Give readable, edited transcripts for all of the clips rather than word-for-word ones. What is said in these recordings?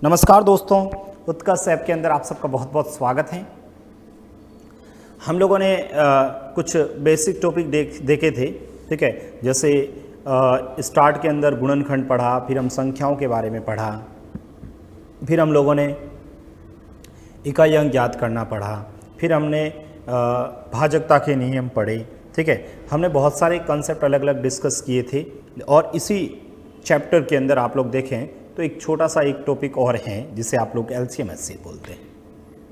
नमस्कार दोस्तों, उत्कर्ष ऐप के अंदर आप सबका बहुत बहुत स्वागत है। हम लोगों ने कुछ बेसिक टॉपिक देखे थे, ठीक है। जैसे स्टार्ट के अंदर गुणनखंड पढ़ा, फिर हम संख्याओं के बारे में पढ़ा, फिर हम लोगों ने इकाई अंक ज्ञात करना पढ़ा, फिर हमने भाजकता के नियम पढ़े, ठीक है। हमने बहुत सारे कंसेप्ट अलग अलग डिस्कस किए थे और इसी चैप्टर के अंदर आप लोग देखें तो एक छोटा सा एक टॉपिक और है जिसे आप लोग एलसीएम एचसीएफ बोलते हैं,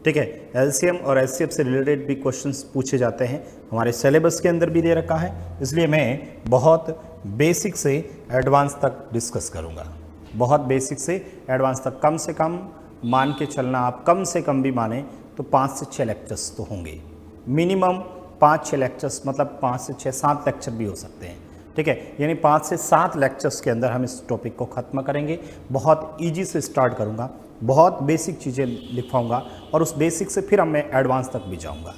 ठीक है। एलसीएम और एचसीएफ से रिलेटेड भी क्वेश्चंस पूछे जाते हैं, हमारे सिलेबस के अंदर भी दे रखा है, इसलिए मैं बहुत बेसिक से एडवांस तक डिस्कस करूँगा। बहुत बेसिक से एडवांस तक, कम से कम मान के चलना, आप कम से कम भी माने तो 5 से 6 लेक्चर्स तो होंगे, मिनिमम 5-6 लेक्चर्स, मतलब 5 से 6-7 लेक्चर भी हो सकते हैं, ठीक है। यानी 5 से 7 लेक्चर्स के अंदर हम इस टॉपिक को ख़त्म करेंगे। बहुत इजी से स्टार्ट करूंगा, बहुत बेसिक चीज़ें लिखवाऊंगा और उस बेसिक से फिर मैं एडवांस तक भी जाऊंगा,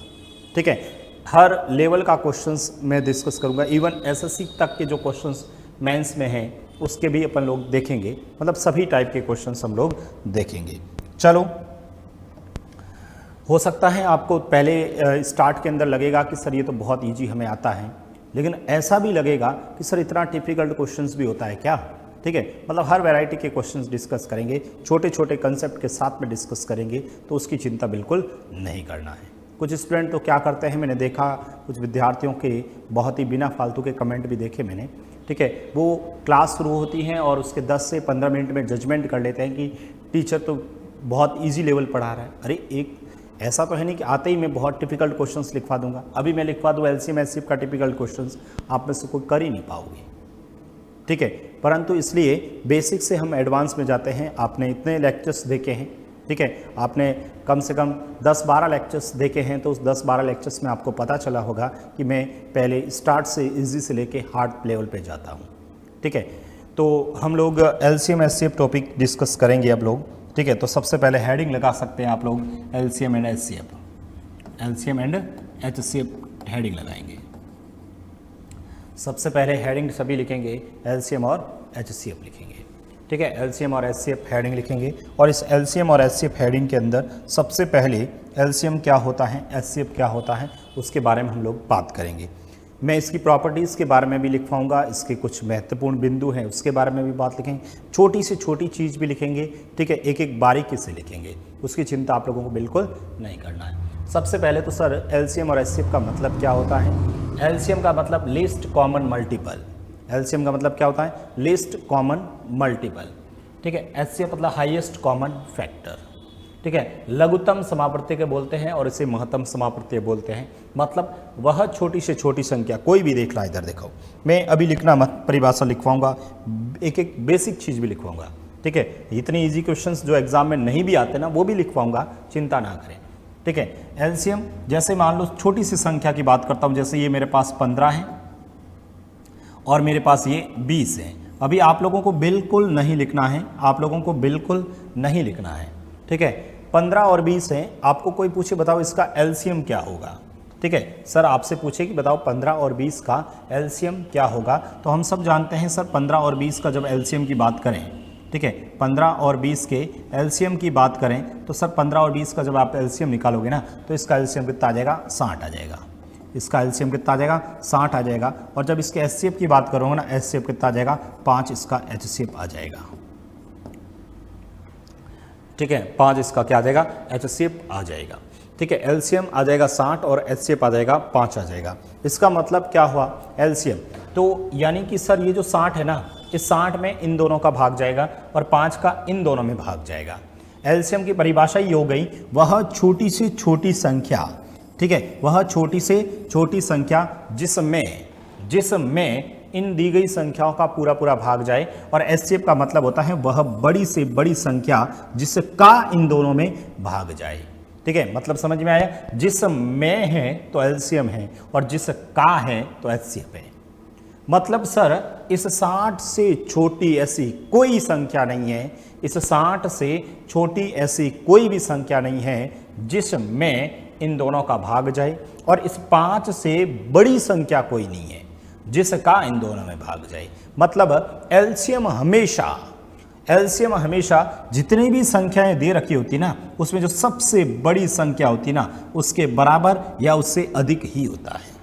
ठीक है। हर लेवल का क्वेश्चंस मैं डिस्कस करूंगा, इवन एसएससी तक के जो क्वेश्चंस मेंस में हैं उसके भी अपन लोग देखेंगे, मतलब सभी टाइप के क्वेश्चंस हम लोग देखेंगे। चलो, हो सकता है आपको पहले स्टार्ट के अंदर लगेगा कि सर ये तो बहुत ईजी हमें आता है, लेकिन ऐसा भी लगेगा कि सर इतना डिफिकल्ट क्वेश्चंस भी होता है क्या, ठीक है। मतलब हर वैरायटी के क्वेश्चंस डिस्कस करेंगे, छोटे छोटे कंसेप्ट के साथ में डिस्कस करेंगे, तो उसकी चिंता बिल्कुल नहीं करना है। कुछ स्टूडेंट तो क्या करते हैं, मैंने देखा कुछ विद्यार्थियों के बहुत ही बिना फालतू के कमेंट भी देखे मैंने, ठीक है। वो क्लास शुरू होती हैं और उसके 10 से 15 मिनट में जजमेंट कर लेते हैं कि टीचर तो बहुत ईजी लेवल पढ़ा रहा है। अरे एक ऐसा तो है नहीं कि आते ही मैं बहुत टिपिकल क्वेश्चंस लिखवा दूंगा। अभी मैं लिखवा दूँ एलसीएम एचसीएफ का टिपिकल क्वेश्चंस, आप में से कोई कर ही नहीं पाओगे, ठीक है। परंतु इसलिए बेसिक से हम एडवांस में जाते हैं। आपने इतने लेक्चर्स देखे हैं, ठीक है, आपने कम से कम 10-12 लेक्चर्स देखे हैं, तो उस 10-12 लेक्चर्स में आपको पता चला होगा कि मैं पहले स्टार्ट से ईजी से लेके हार्ड लेवल पे जाता हूँ, ठीक है। तो हम लोग एलसीएम एचसीएफ टॉपिक डिस्कस करेंगे अब लोग, ठीक है। तो सबसे पहले हेडिंग लगा सकते हैं आप लोग LCM and HCF, LCM and HCF heading लगाएंगे। सबसे पहले हेडिंग सभी लिखेंगे एलसीएम और एचसीएफ लिखेंगे, ठीक है। एलसीएम और एचसीएफ हेडिंग लिखेंगे और इस एलसीएम और एचसीएफ हेडिंग के अंदर सबसे पहले एलसीएम क्या होता है, एचसीएफ क्या होता है, उसके बारे में हम लोग बात करेंगे। मैं इसकी प्रॉपर्टीज़ के बारे में भी लिखवाऊंगा, इसके कुछ महत्वपूर्ण बिंदु हैं उसके बारे में भी बात लिखेंगे, छोटी से छोटी चीज़ भी लिखेंगे, ठीक है। एक एक बारीकी से लिखेंगे, उसकी चिंता आप लोगों को बिल्कुल नहीं करना है। सबसे पहले तो सर एलसीएम और एचसीएफ का मतलब क्या होता है। एलसीएम का मतलब लीस्ट कॉमन मल्टीपल, एलसीएम का मतलब क्या होता है, लीस्ट कॉमन मल्टीपल, ठीक है। एचसीएफ मतलब हाईएस्ट कॉमन फैक्टर, ठीक है। लघुत्तम समावर्तीय बोलते हैं और इसे महत्तम समावर्तीय बोलते हैं। मतलब वह छोटी से छोटी संख्या, कोई भी देख ला, इधर देखो, मैं अभी लिखना मत, परिभाषा लिखवाऊंगा, एक एक बेसिक चीज़ भी लिखवाऊंगा, ठीक है। इतनी इजी क्वेश्चंस जो एग्जाम में नहीं भी आते ना, वो भी लिखवाऊंगा, चिंता ना करें, ठीक है। एलसीएम जैसे मान लो छोटी सी संख्या की बात करता हूँ, जैसे ये मेरे पास 15 है और मेरे पास ये 20 है। अभी आप लोगों को बिल्कुल नहीं लिखना है, आप लोगों को बिल्कुल नहीं लिखना है, ठीक है। 15 और 20 है, आपको कोई पूछे बताओ इसका एलसीएम क्या होगा, ठीक है। सर आपसे पूछे कि बताओ 15 और 20 का एलसीएम क्या होगा, तो हम सब जानते हैं सर 15 और 20 का जब एलसीएम की बात करें, ठीक है, 15 और 20 के एलसीएम की बात करें तो सर 15 और 20 का जब आप एलसीएम निकालोगे ना, तो इसका एलसीएम कितना आ जाएगा, 60 आ जाएगा। इसका एलसीएम कितना आ जाएगा, 60 आ जाएगा। और जब इसके एचसीएफ की बात करोगे ना, एचसीएफ कितना आ जाएगा, 5 इसका एचसीएफ आ जाएगा, ठीक है। 5 इसका क्या आ जाएगा, एचसीएफ आ जाएगा, ठीक है। एलसीएम आ जाएगा 60 और एचसीएफ आ जाएगा 5 आ जाएगा। इसका मतलब क्या हुआ, एलसीएम तो यानी कि सर ये जो 60 है ना, इस 60 में इन दोनों का भाग जाएगा और 5 का इन दोनों में भाग जाएगा। एलसीएम की परिभाषा ये हो गई, वह छोटी से छोटी संख्या, ठीक है, वह छोटी से छोटी संख्या जिसमें इन दी गई संख्याओं का पूरा पूरा भाग जाए। और एचसीएफ का मतलब होता है वह बड़ी से बड़ी संख्या जिसका इन दोनों में भाग जाए, ठीक है। मतलब समझ में आया, जिसमें है तो एलसीएम है और जिसका है तो एचसीएफ है। मतलब सर इस 60 से छोटी ऐसी कोई संख्या नहीं है, इस 60 से छोटी ऐसी कोई भी संख्या नहीं है जिसमें इन दोनों का भाग जाए, और इस 5 से बड़ी संख्या कोई नहीं है जिसका इन दोनों में भाग जाए। मतलब एलसीएम एलसीएम हमेशा जितनी भी संख्याएं दे रखी होती ना, उसमें जो सबसे बड़ी संख्या होती ना उसके बराबर या उससे अधिक ही होता है।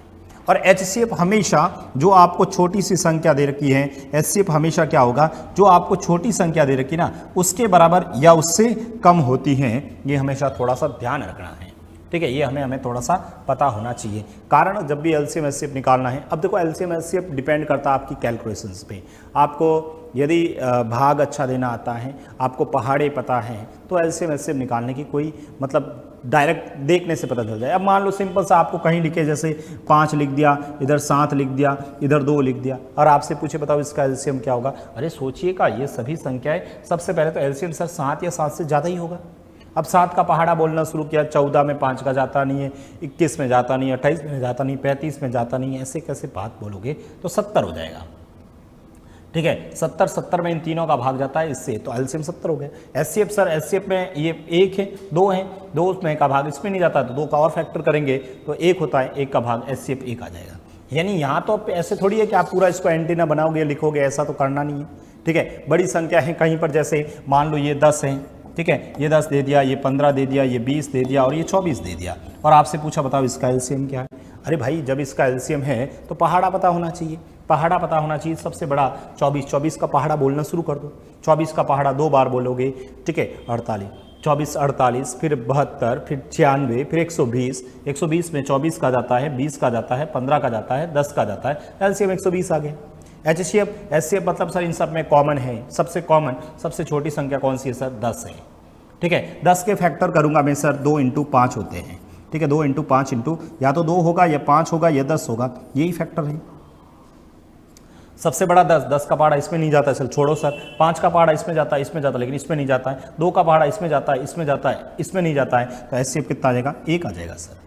और एचसीएफ हमेशा जो आपको छोटी सी संख्या दे रखी है, एचसीएफ हमेशा क्या होगा, जो आपको छोटी संख्या दे रखी ना उसके बराबर या उससे कम होती हैं। ये हमेशा थोड़ा सा ध्यान रखना है, ठीक है। ये हमें थोड़ा सा पता होना चाहिए। कारण जब भी एलसीएम एचसीएफ निकालना है, अब देखो एलसीएम एचसीएफ डिपेंड करता है आपकी कैलकुलेशंस पे। आपको यदि भाग अच्छा देना आता है, आपको पहाड़े पता है, तो एलसीएम एचसीएफ निकालने की कोई मतलब डायरेक्ट देखने से पता चल जाए। अब मान लो सिंपल सा आपको कहीं लिखे, जैसे 5 लिख दिया, इधर 7 लिख दिया, इधर 2 लिख दिया, और आपसे पूछे बताओ इसका एलसीएम क्या होगा। अरे सोचिएगा, ये सभी संख्याएं, सबसे पहले तो एलसीएम सर 7 या 7 से ज़्यादा ही होगा। अब 7 का पहाड़ा बोलना शुरू किया, 14 में 5 का जाता नहीं है, 21 में जाता नहीं है, 28 में जाता नहीं, 35 में जाता नहीं है, ऐसे कैसे बात बोलोगे, तो 70 हो जाएगा, ठीक है। 70 में इन तीनों का भाग जाता है इससे, तो एलसीएम 70 हो गया। एचसीएफ सर, एचसीएफ में ये 1 है, 2 है, 2 में का भाग इसमें नहीं जाता, तो 2 का और फैक्टर करेंगे तो 1 होता है, 1 का भाग एचसीएफ 1 आ जाएगा। यानी यहाँ तो ऐसे थोड़ी है कि आप पूरा इसको एंटीना बनाओगे लिखोगे, ऐसा तो करना नहीं है, ठीक है। बड़ी संख्या है कहीं पर, जैसे मान लो ये 10 है, ठीक है, ये 10 दे दिया, ये 15 दे दिया, ये 20 दे दिया और ये 24 दे दिया, और आपसे पूछा बताओ इसका एलसीएम क्या है। अरे भाई, जब इसका एलसीएम है तो पहाड़ा पता होना चाहिए, पहाड़ा पता होना चाहिए। सबसे बड़ा 24 का पहाड़ा बोलना शुरू कर दो। 24 का पहाड़ा 2 बार बोलोगे, ठीक है, 48, 24 48, फिर 72, फिर 96, फिर 120, 120 में 24 का जाता है, 20 का जाता है, 15 का जाता है, 10 का जाता है, एलसीएम 120 आ गया। एचसीएफ मतलब सर इन सब में कॉमन है, सबसे कॉमन सबसे छोटी संख्या कौन सी है सर, 10 है, ठीक है। 10 के फैक्टर करूंगा मैं सर, 2 × 5 होते हैं, ठीक है। 2 × 5 इंटू या तो 2 होगा या 5 होगा या 10 होगा, यही फैक्टर है। सबसे बड़ा 10 का पहाड़ा इसमें नहीं जाता है, चल छोड़ो सर। 5 का पहाड़ा इसमें जाता है, इसमें जाता है, लेकिन इसमें नहीं जाता है। 2 का पहाड़ा इसमें जाता है, इसमें जाता है, इसमें नहीं जाता है, तो एचसीएफ कितना आ जाएगा, 1 आ जाएगा सर।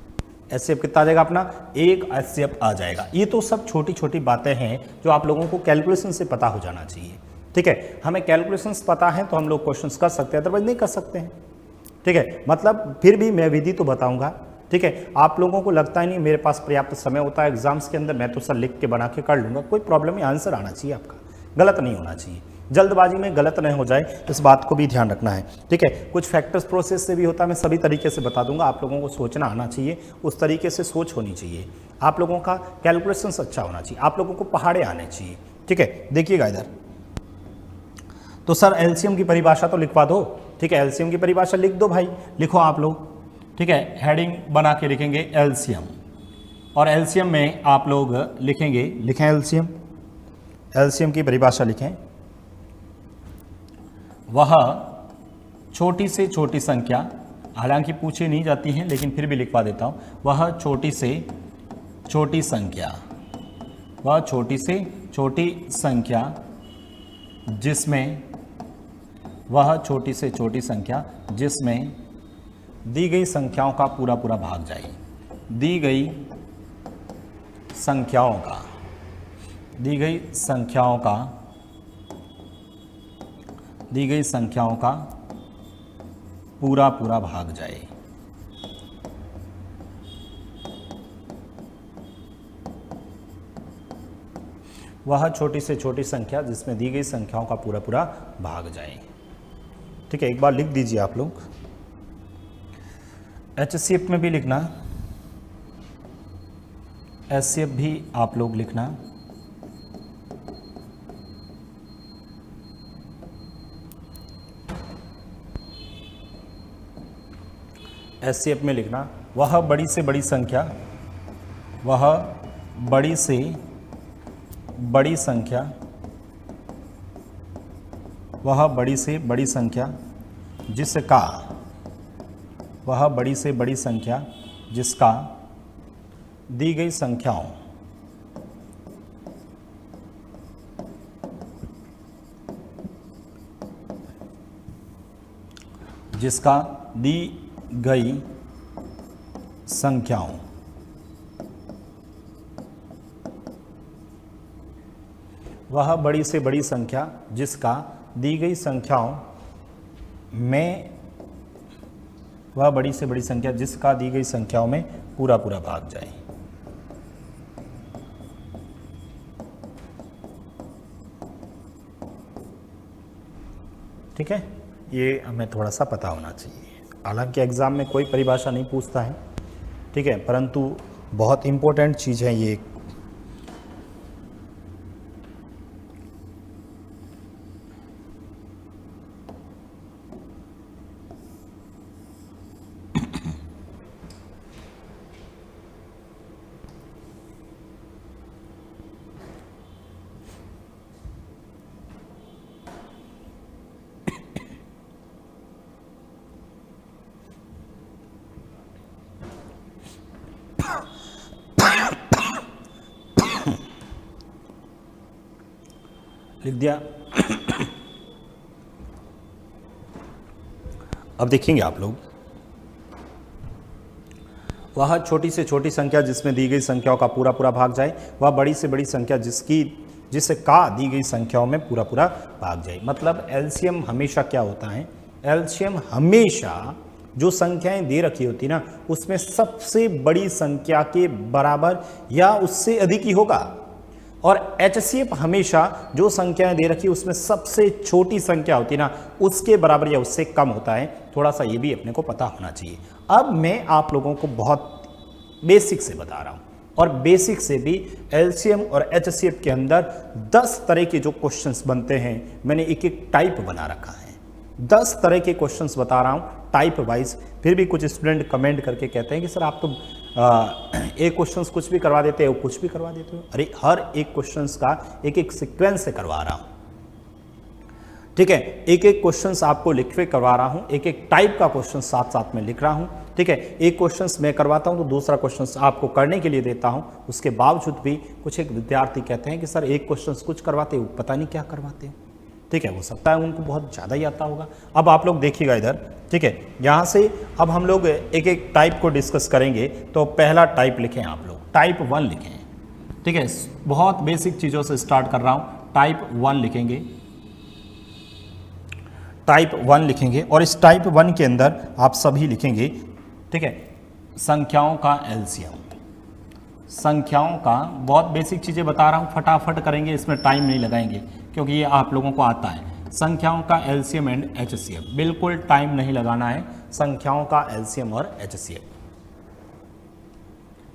एचसीएफ कितना आ जाएगा अपना, 1 एचसीएफ आ जाएगा। ये तो सब छोटी छोटी बातें हैं जो आप लोगों को कैलकुलेशन से पता हो जाना चाहिए, ठीक है। हमें कैलकुलेशंस पता है तो हम लोग क्वेश्चंस कर सकते हैं, अदरवाइज नहीं कर सकते हैं, ठीक है। मतलब फिर भी मैं विधि तो बताऊंगा, ठीक है। आप लोगों को लगता ही नहीं मेरे पास पर्याप्त समय होता है एग्जाम्स के अंदर, मैं तो सर लिख के बना के कर लूँगा, कोई प्रॉब्लम नहीं, आंसर आना चाहिए आपका, गलत नहीं होना चाहिए, जल्दबाजी में गलत नहीं हो जाए, इस बात को भी ध्यान रखना है, ठीक है। कुछ फैक्टर्स प्रोसेस से भी होता है, मैं सभी तरीके से बता दूंगा। आप लोगों को सोचना आना चाहिए, उस तरीके से सोच होनी चाहिए, आप लोगों का कैलकुलेशन अच्छा होना चाहिए, आप लोगों को पहाड़े आने चाहिए, ठीक है। देखिएगा इधर, तो सर एलसीएम की परिभाषा तो लिखवा दो, ठीक है। एलसीएम की परिभाषा लिख दो भाई, लिखो आप लोग, ठीक है। हेडिंग बना के लिखेंगे एलसीएम, और एलसीएम में आप लोग लिखेंगे, लिखें एलसीएम, एलसीएम की परिभाषा लिखें, वह छोटी से छोटी संख्या, हालांकि पूछी नहीं जाती है लेकिन फिर भी लिखवा देता हूं, वह छोटी से छोटी संख्या, वह छोटी से छोटी संख्या जिसमें, वह छोटी से छोटी संख्या जिसमें दी गई संख्याओं का पूरा पूरा भाग जाए, दी गई संख्याओं का, दी गई संख्याओं का, दी गई संख्याओं का पूरा पूरा भाग जाए। वह छोटी से छोटी संख्या जिसमें दी गई संख्याओं का पूरा पूरा भाग जाए, ठीक है। एक बार लिख दीजिए आप लोग, एचसीएफ में भी लिखना, एचसीएफ भी आप लोग लिखना, एचसीएफ में लिखना, वह बड़ी से बड़ी संख्या, वह बड़ी से बड़ी संख्या, वह बड़ी से बड़ी संख्या जिसका, वह बड़ी से बड़ी संख्या जिसका दी गई संख्याओं, जिसका दी गई संख्याओं, वह बड़ी से बड़ी संख्या जिसका दी गई संख्याओं में, वह बड़ी से बड़ी संख्या जिसका दी गई संख्याओं में पूरा पूरा भाग जाए। ठीक है, ये हमें थोड़ा सा पता होना चाहिए। हालांकि एग्ज़ाम में कोई परिभाषा नहीं पूछता है, ठीक है, परंतु बहुत इम्पोर्टेंट चीज़ है ये। लिख दिया। अब देखेंगे आप लोग, वह छोटी से छोटी संख्या जिसमें दी गई संख्याओं का पूरा पूरा भाग जाए, वह बड़ी से बड़ी संख्या जिसे का दी गई संख्याओं में पूरा पूरा भाग जाए। मतलब एलसीएम हमेशा क्या होता है, एलसीएम हमेशा जो संख्याएं दे रखी होती ना उसमें सबसे बड़ी संख्या के बराबर या उससे अधिक ही होगा, और एचसीएफ हमेशा जो संख्याएं दे रखी उसमें सबसे छोटी संख्या होती है ना उसके बराबर या उससे कम होता है। थोड़ा सा ये भी अपने को पता होना चाहिए। अब मैं आप लोगों को बहुत बेसिक से बता रहा हूं, और बेसिक से भी एलसीएम और एचसीएफ के अंदर 10 तरह के जो क्वेश्चंस बनते हैं, मैंने एक एक टाइप बना रखा है। 10 तरह के क्वेश्चंस बता रहा हूं टाइप वाइज। फिर भी कुछ स्टूडेंट कमेंट करके कहते हैं कि सर आप तो एक क्वेश्चंस कुछ भी करवा देते हो, कुछ भी करवा देते हो। अरे हर एक क्वेश्चंस का एक एक सीक्वेंस से करवा रहा हूं, ठीक है, एक एक क्वेश्चंस आपको लिखे करवा रहा हूं, एक एक टाइप का क्वेश्चन साथ साथ में लिख रहा हूं, ठीक है। एक क्वेश्चंस मैं करवाता हूं तो दूसरा क्वेश्चंस आपको करने के लिए देता हूं। उसके बावजूद भी कुछ एक विद्यार्थी कहते हैं कि सर एक क्वेश्चंस कुछ करवाते हो, पता नहीं क्या करवाते हो, ठीक है। हो सकता है उनको बहुत ज़्यादा ही आता होगा। अब आप लोग देखिएगा इधर, ठीक है, यहाँ से अब हम लोग एक एक टाइप को डिस्कस करेंगे। तो पहला टाइप लिखें आप लोग, टाइप 1 लिखें, ठीक है। बहुत बेसिक चीज़ों से स्टार्ट कर रहा हूँ। टाइप 1 लिखेंगे, टाइप 1 लिखेंगे, और इस टाइप 1 के अंदर आप सभी लिखेंगे, ठीक है, संख्याओं का एलसीएम। संख्याओं का बहुत बेसिक चीज़ें बता रहा हूँ, फटाफट करेंगे, इसमें टाइम नहीं लगाएंगे क्योंकि ये आप लोगों को आता है। संख्याओं का एलसीएम एंड एचसीएफ, बिल्कुल टाइम नहीं लगाना है। संख्याओं का एलसीएम और एचसीएफ,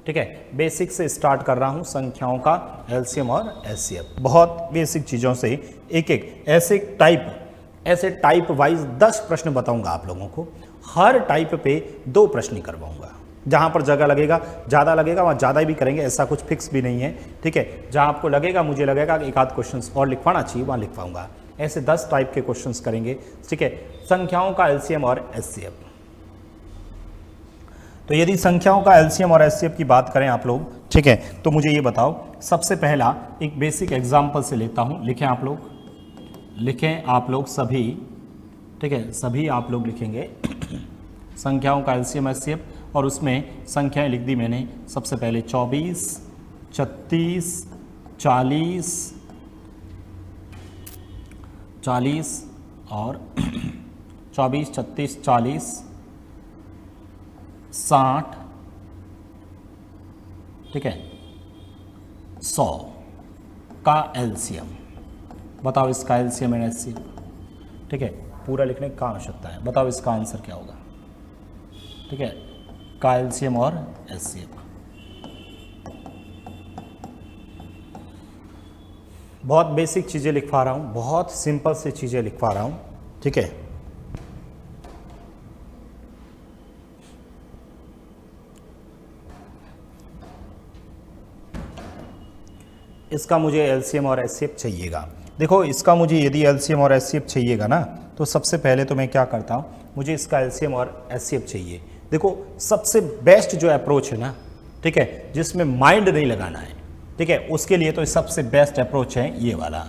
ठीक है, बेसिक से स्टार्ट कर रहा हूं। संख्याओं का एलसीएम और एचसीएफ, बहुत बेसिक चीज़ों से एक एक ऐसे टाइप वाइज 10 प्रश्न बताऊंगा आप लोगों को। हर टाइप पे 2 प्रश्न करवाऊंगा। जहां पर जगह लगेगा, ज़्यादा लगेगा वहां ज़्यादा भी करेंगे, ऐसा कुछ फिक्स भी नहीं है, ठीक है। जहां आपको लगेगा, मुझे लगेगा कि एक आध क्वेश्चन और लिखवाना चाहिए, वहां लिखवाऊंगा। ऐसे 10 टाइप के क्वेश्चंस करेंगे, ठीक है। संख्याओं का एलसीएम और एचसीएफ, तो यदि संख्याओं का एलसीएम और एचसीएफ की बात करें आप लोग, ठीक है, तो मुझे ये बताओ। सबसे पहला एक बेसिक एग्जाम्पल से लेता हूं, लिखें आप लोग सभी, ठीक है, सभी आप लोग लिखेंगे संख्याओं का एलसीएम एचसीएफ, और उसमें संख्याएं लिख दी मैंने। सबसे पहले 24, 36, 40 और 24, 36, 40, 60, ठीक है, 100 का एलसीएम। बताओ इसका एलसीएम एंड एचसीएफ, ठीक है, पूरा लिखने का आवश्यकता है। बताओ इसका आंसर क्या होगा, ठीक है, का एलसीएम और एचसीएफ। बहुत बेसिक चीज़ें लिखवा रहा हूँ, बहुत सिंपल से चीज़ें लिखवा रहा हूँ, ठीक है। इसका मुझे एलसीएम और एचसीएफ चाहिएगा। देखो, इसका मुझे यदि एलसीएम और एचसीएफ चाहिएगा ना, तो सबसे पहले तो मैं क्या करता हूँ, मुझे इसका एलसीएम और एचसीएफ चाहिए। देखो, सबसे बेस्ट जो अप्रोच है ना, ठीक है, जिसमें माइंड नहीं लगाना है, ठीक है, उसके लिए तो सबसे बेस्ट अप्रोच है ये वाला।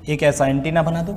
एक ऐसा एंटीना बना दो,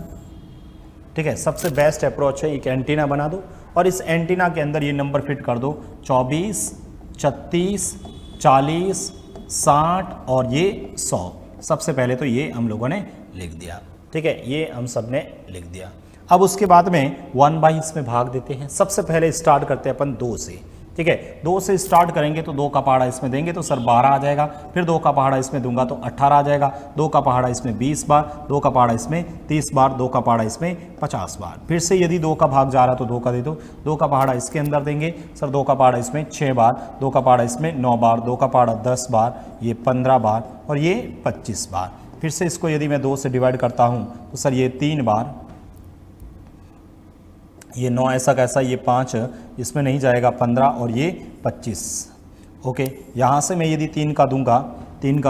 ठीक है, सबसे बेस्ट अप्रोच है एक एंटीना बना दो, और इस एंटीना के अंदर ये नंबर फिट कर दो, 24, 36, 40, 60 और ये 100। सबसे पहले तो ये हम लोगों ने लिख दिया, ठीक है, ये हम सब ने लिख दिया। अब उसके बाद में 1/, इसमें भाग देते हैं। सबसे पहले स्टार्ट करते हैं अपन 2 से, ठीक है, 2 से स्टार्ट करेंगे तो 2 का पहाड़ा इसमें देंगे तो सर 12 आ जाएगा, फिर 2 का पहाड़ा इसमें दूंगा तो 18 आ जाएगा, 2 का पहाड़ा इसमें 20 बार, 2 का पहाड़ा इसमें 30 बार, 2 का पहाड़ा इसमें 50 बार। फिर से यदि 2 का भाग जा रहा तो 2 का दे दो, 2 का पहाड़ा इसके अंदर देंगे सर, 2 का पहाड़ा इसमें 6 बार, 2 का पहाड़ा इसमें 9 बार, 2 का पहाड़ा 10 बार, ये 15 बार और ये 25 बार। फिर से इसको यदि मैं 2 से डिवाइड करता हूँ तो सर ये 3 बार, ये 9 ऐसा कैसा, ये 5 इसमें नहीं जाएगा 15 और ये 25। ओके, यहाँ से मैं यदि 3 का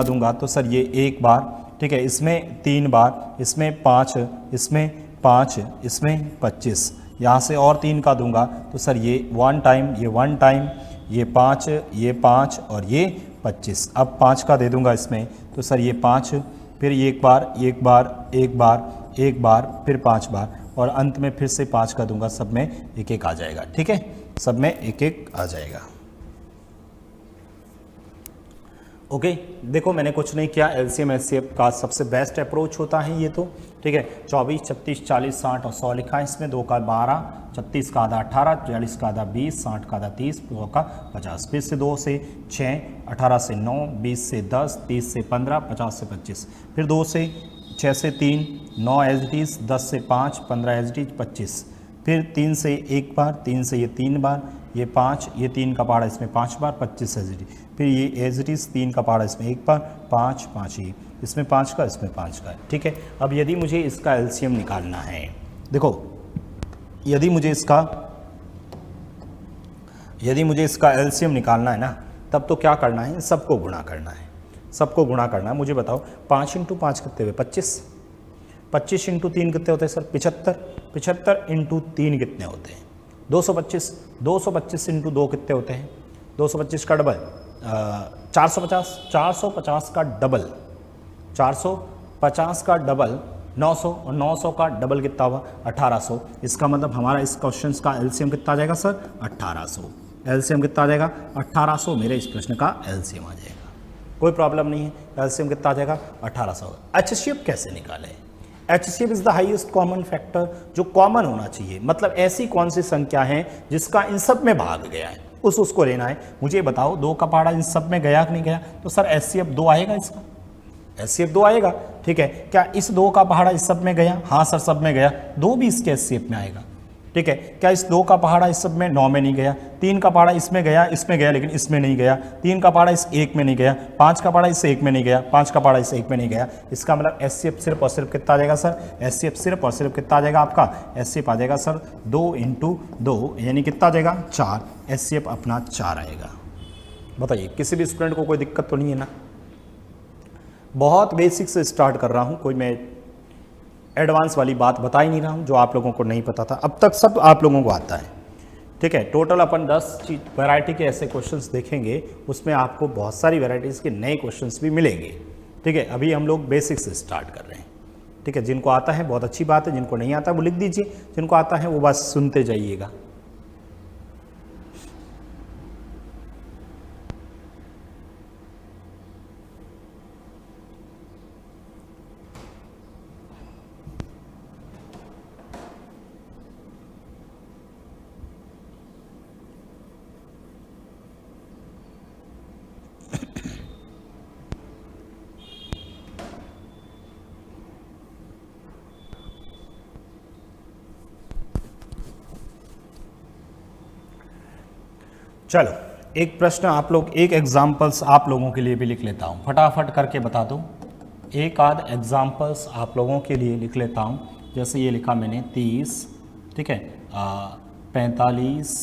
दूंगा तो सर ये 1 बार, ठीक है, इसमें 3 बार, इसमें 5, इसमें 5, इसमें 25, यहाँ से और 3 का दूंगा तो सर ये 1 टाइम, ये 1 टाइम, ये 5, ये 5 और ये 25। अब 5 का दे दूंगा इसमें तो सर ये 5, फिर 1 बार, 1 बार, 1 बार, 1 बार, फिर 5 बार और अंत में फिर से 5 का दूंगा, सब में 1-1 आ जाएगा। ठीक है, सब में 1-1 आ जाएगा। ओके, देखो मैंने कुछ नहीं किया, एलसीएम एचसीएफ का सबसे बेस्ट अप्रोच होता है ये तो। ठीक है, 24, 36, 40, 60 और 100 लिखा है इसमें, 2 का 12, 36 का आधा 18, 40 का आधा 20, 60 का आधा 30, 100 का 50। फिर से 2 से 6, 18 से 9, 20 से 10, 30 से 15, 50 से 25। फिर 2 से 6 से 3, 9 एज इट इज़, 10 से 5, 15 एज इट इज़, 25। फिर 3 से 1 बार, 3 से ये 3 बार, ये 5, ये 3 का पहाड़ा इसमें 5 बार, 25 एज इट इज़। फिर ये एज इट इज़ 3 का पहाड़ा इसमें 1 बार, 5, 5 ही, इसमें 5 का, इसमें 5 का। ठीक है, अब यदि मुझे इसका एलसीएम निकालना है, देखो यदि मुझे इसका एलसीएम निकालना है ना, तब तो क्या करना है, सबको गुणा करना है, सबको गुणा करना है। मुझे बताओ 5 × 5 कितने हुए, 25, 25 × 3 कितने होते हैं सर, 75, 75 × 3 कितने होते हैं, 225, 225 × 2 कितने होते हैं, 225 का डबल 450, 450 का डबल 450 का डबल 900 और 900 का डबल कितना हुआ 1800। इसका मतलब हमारा इस क्वेश्चन का एलसीएम कितना आ जाएगा सर, 1800। एलसीएम कितना आ जाएगा, 1800 मेरे इस प्रश्न का एलसीएम आ जाएगा, कोई प्रॉब्लम नहीं है। एलसीएम कितना आ जाएगा, 1800। एचसीएफ कैसे निकालें, HCF is the highest common factor, जो कॉमन होना चाहिए, मतलब ऐसी कौन सी संख्या है जिसका इन सब में भाग गया है, उसको लेना है। मुझे बताओ 2 का पहाड़ा इन सब में गया कि नहीं गया, तो सर एचसीएफ 2 आएगा, इसका एचसीएफ 2 आएगा। ठीक है, क्या इस 2 का पहाड़ा इस सब में गया, हाँ सर सब में गया, 2 भी इसके एचसीएफ में आएगा। ठीक है, क्या इस 2 का पहाड़ा इस सब में 9 में नहीं गया, 3 का पहाड़ा इसमें गया लेकिन इसमें नहीं गया, 3 का पहाड़ा इस 1 में नहीं गया, 5 का पहाड़ा इस 1 में नहीं गया, 5 का पहाड़ा इस 1 में नहीं गया। इसका मतलब एचसीएफ सिर्फ और सिर्फ कितना आ जाएगा सर, एचसीएफ सिर्फ और सिर्फ कितना आ जाएगा आपका, एचसीएफ आ जाएगा सर 2 × 2 यानी कितना आ जाएगा 4, एचसीएफ अपना 4 आएगा। बताइए किसी भी स्टूडेंट को कोई दिक्कत तो नहीं है ना, बहुत बेसिक से स्टार्ट कर रहा हूँ, कोई मैं एडवांस वाली बात बता ही नहीं रहा हूँ जो आप लोगों को नहीं पता था, अब तक सब आप लोगों को आता है। ठीक है, टोटल अपन 10 वैरायटी के ऐसे क्वेश्चंस देखेंगे, उसमें आपको बहुत सारी वैरायटीज़ के नए क्वेश्चंस भी मिलेंगे। ठीक है, अभी हम लोग बेसिक से स्टार्ट कर रहे हैं। ठीक है, जिनको आता है बहुत अच्छी बात है, जिनको नहीं आता वो लिख दीजिए, जिनको आता है वो बस सुनते जाइएगा। चलो एक प्रश्न आप लोग, एक एग्जाम्पल्स आप लोगों के लिए भी लिख लेता हूँ, फटाफट करके बता दो। एक आध एग्जाम्पल्स आप लोगों के लिए लिख लेता हूँ। जैसे ये लिखा मैंने 30, ठीक है, 45,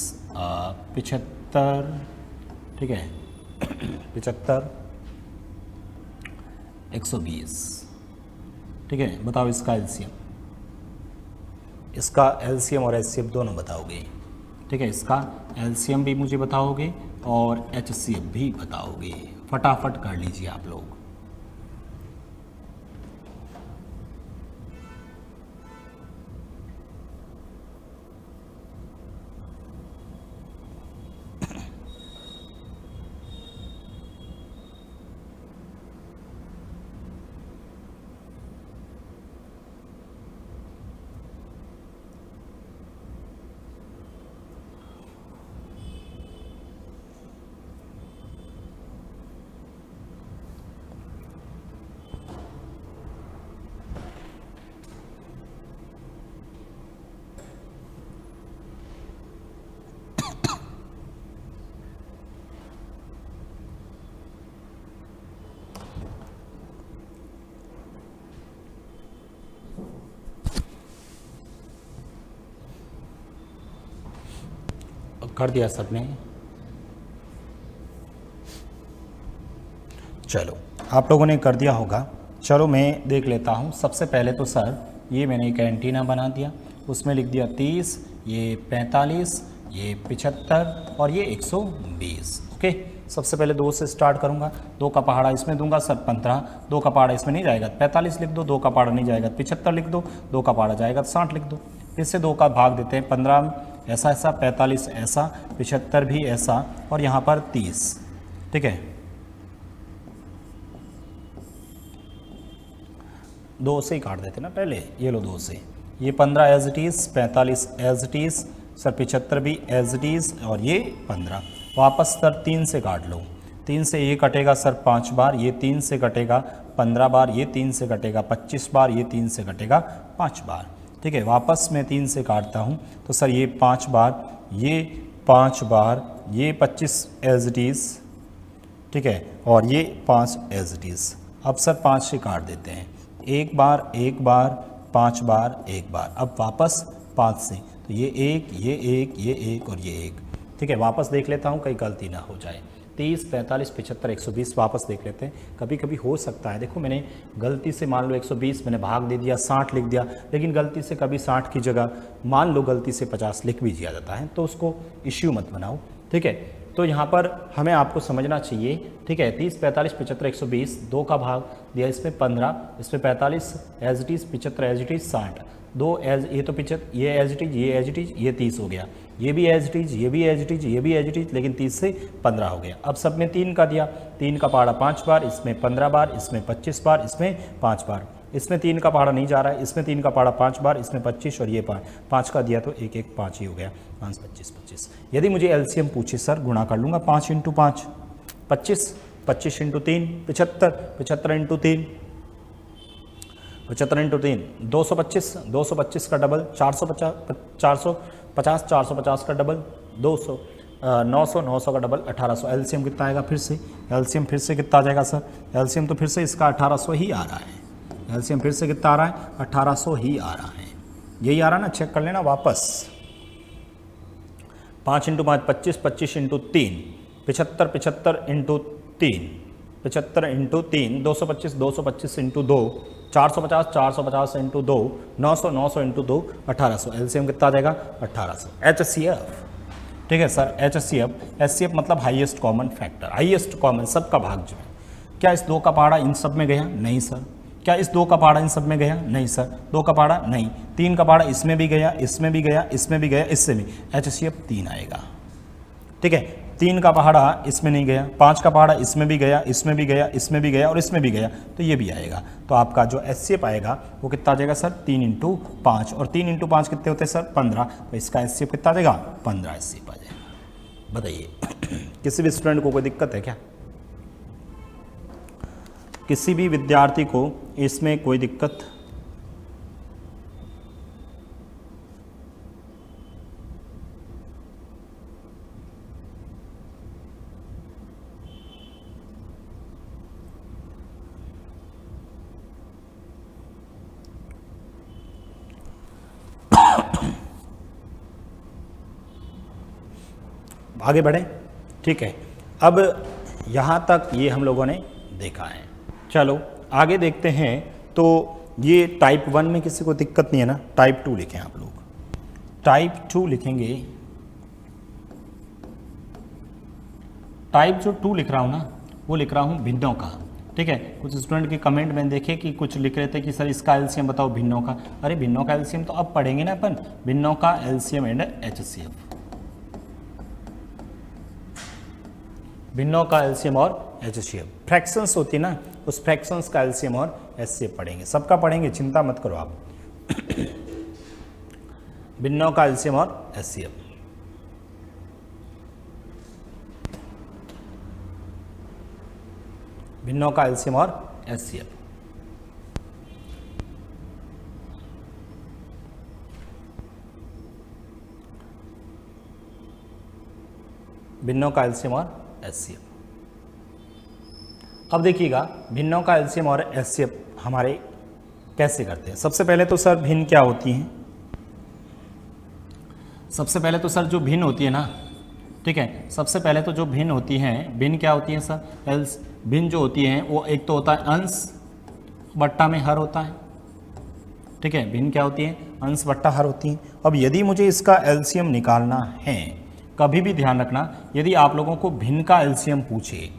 75, ठीक है 75, 120। ठीक है, बताओ इसका एलसीएम, इसका एलसीएम और एचसीएफ दोनों बताओगे। ठीक है, इसका एलसीएम भी मुझे बताओगे और एचसीएफ भी बताओगे, फटाफट कर लीजिए आप लोग। कर दिया सबने? चलो आप लोगों ने कर दिया होगा। चलो मैं देख लेता हूँ। सबसे पहले तो सर ये मैंने एक एंटीना बना दिया, उसमें लिख दिया 30, ये 45, ये 75 और ये 120। ओके, सबसे पहले 2 से स्टार्ट करूँगा। 2 का पहाड़ा इसमें दूंगा सर 15, 2 का पहाड़ा इसमें नहीं जाएगा 45 लिख दो, 2 का पहाड़ा नहीं जाएगा 75 लिख दो, 2 का पहाड़ा जाएगा 60 लिख दो। फिर से 2 का भाग देते हैं 15 ऐसा ऐसा, 45 ऐसा, 75 भी ऐसा और यहाँ पर 30। ठीक है, 2 से ही काट देते ना पहले, ये लो 2 से। ये 15 as it is, 45 as it is sir, 75 भी एज इट इज़ और ये 15। वापस सर 3 से काट लो। 3 से ये कटेगा सर 5 बार, ये 3 से कटेगा 15 बार, ये 3 से कटेगा 25 बार, ये 3 से कटेगा 5 बार। ठीक है, वापस मैं 3 से काटता हूँ तो सर ये 5 बार, ये 5 बार, ये 25 एज इट इज़। ठीक है, और ये 5 एज इट इज़। अब सर 5 से काट देते हैं, एक बार 5 बार 1 बार। अब वापस 5 से, तो ये 1, ये 1, ये 1 और ये 1। ठीक है, वापस देख लेता हूँ कहीं गलती ना हो जाए। 30, 45, 75, 120 वापस देख लेते हैं। कभी कभी हो सकता है, देखो मैंने गलती से मान लो 120 मैंने भाग दे दिया, 60 लिख दिया, लेकिन गलती से कभी 60 की जगह मान लो गलती से 50 लिख भी दिया जाता है, तो उसको इश्यू मत बनाओ। ठीक है, तो यहाँ पर हमें आपको समझना चाहिए। ठीक है, 30, 45, 75, 120, 2 का भाग दिया इसमें 15, इसमें 45 as it is, 75 as it is, 60, 2 as, ये तो 75, ये एज इट इज़, ये एज इट इज़, ये 30 हो गया, ये भी एज इट इज़, ये भी एज इट इज़, ये भी एज इट इज़, लेकिन 30 से 15 हो गया। अब सब में 3 का दिया, 3 का पहाड़ा 5 बार, इसमें 15 बार, इसमें 25 बार, इसमें 5 बार। इसमें 3 का पहाड़ा नहीं जा रहा है, इसमें 3 का पहाड़ा 5 बार, इसमें 25 और ये 5 का दिया तो 1 1 5 ही हो गया, 5 25 25। यदि मुझे एलसीएम पूछे सर गुणा कर लूँगा 5 × 5 25, 25 × 3 75, 75 × 3 75 × 3 225, 225 का डबल 450, 450 का डबल 200, 900, 900 का डबल 1800। एलसीएम कितना आएगा? फिर से एलसीएम फिर से कितना आ जाएगा सर? एलसीएम तो फिर से इसका 1800 ही आ रहा है। एलसीएम फिर से कितना आ रहा है? 1800 ही आ रहा है। यही आ रहा ना, चेक कर लेना वापस। 5 × 5 25, 25 × 3 75, 75 × 3 75 × 3 225, 225 × 2 450, 450 × 2 900, 900 × 2 1800। एलसीएम कितना आ जाएगा? 1800। एचसीएफ, ठीक है सर, एचसीएफ। एचसीएफ मतलब highest common factor, highest common, सबका भाग जो है। क्या इस 2 का पहाड़ा इन सब में गया? नहीं सर। क्या इस 2 का पहाड़ा इन सब में गया? नहीं सर। 2 का पहाड़ा नहीं। 3 का पहाड़ा इसमें भी गया, इसमें भी गया, इसमें भी गया, इससे भी। एचसीएफ 3 आएगा। ठीक है, 3 का पहाड़ा इसमें नहीं गया, 5 का पहाड़ा इसमें भी गया, इसमें भी गया, इसमें भी गया और इसमें भी गया, तो ये भी आएगा। तो आपका जो एचसीएफ आएगा वो कितना आ जाएगा सर? 3 × 5, और 3 × 5 कितने होते हैं सर? 15। तो इसका एचसीएफ कितना आ जाएगा? 15 एचसीएफ आ जाएगा। बताइए किसी भी स्टूडेंट को कोई दिक्कत है क्या? किसी भी विद्यार्थी को इसमें कोई दिक्कत? आगे बढ़े। ठीक है, अब यहाँ तक ये हम लोगों ने देखा है। चलो आगे देखते हैं। तो ये टाइप 1 में किसी को दिक्कत नहीं है ना? टाइप 2 लिखें आप लोग। टाइप 2 लिखेंगे। टाइप जो 2 लिख रहा हूँ ना, वो लिख रहा हूँ भिन्नों का। ठीक है, कुछ स्टूडेंट के कमेंट में देखे कि कुछ लिख रहे थे कि सर इसका एलसीएम बताओ भिन्नों का। अरे भिन्नों का एलसीएम तो अब पढ़ेंगे ना अपन, भिन्नों का एलसीएम एंड एचसीएफ। भिन्नों का एलसीएम और एचसीएफ। फ्रैक्शंस होती है ना, उस फ्रैक्शंस का एलसीएम और एचसीएफ पढ़ेंगे। सबका पढ़ेंगे, चिंता मत करो आप। भिन्नों का एलसीएम और एचसीएफ। भिन्नों का एलसीएम और एचसीएफ। भिन्नों का एलसीएम और एचसीएफ। अब देखिएगा भिन्नों का एलसीएम और एचसीएफ हमारे कैसे करते हैं। सबसे पहले तो सर भिन्न क्या होती हैं? सबसे पहले तो सर जो भिन्न होती है ना, ठीक है, सबसे पहले तो जो भिन्न होती हैं, भिन्न क्या होती है सर, भिन्न जो होती हैं वो एक तो होता है अंश बट्टा में हर होता है। ठीक है, भिन्न क्या होती है, अंश बट्टा हर होती है। अब यदि मुझे इसका एलसीएम निकालना है, कभी भी ध्यान रखना, यदि आप लोगों को भिन्न का एलसीएम पूछे,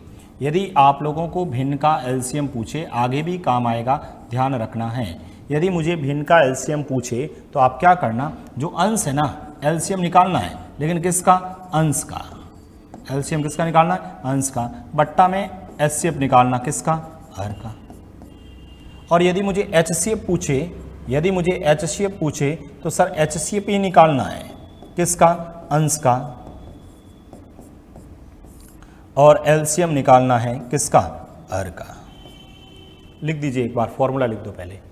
यदि आप लोगों को भिन्न का एलसीएम पूछे, आगे भी काम आएगा, ध्यान रखना है। यदि मुझे भिन्न का एलसीएम पूछे तो आप क्या करना, जो अंश है ना, एलसीएम निकालना है, लेकिन किसका, अंश का। एलसीएम किसका निकालना है, अंश का। बट्टा में एचसीएफ निकालना किसका, हर का। और यदि मुझे एचसीएफ पूछे, यदि मुझे एचसीएफ पूछे तो सर एचसीएफ ही निकालना है, किसका, अंश का। और एलसीएम निकालना है किसका, हर का। लिख दीजिए एक बार, फॉर्मूला लिख दो पहले।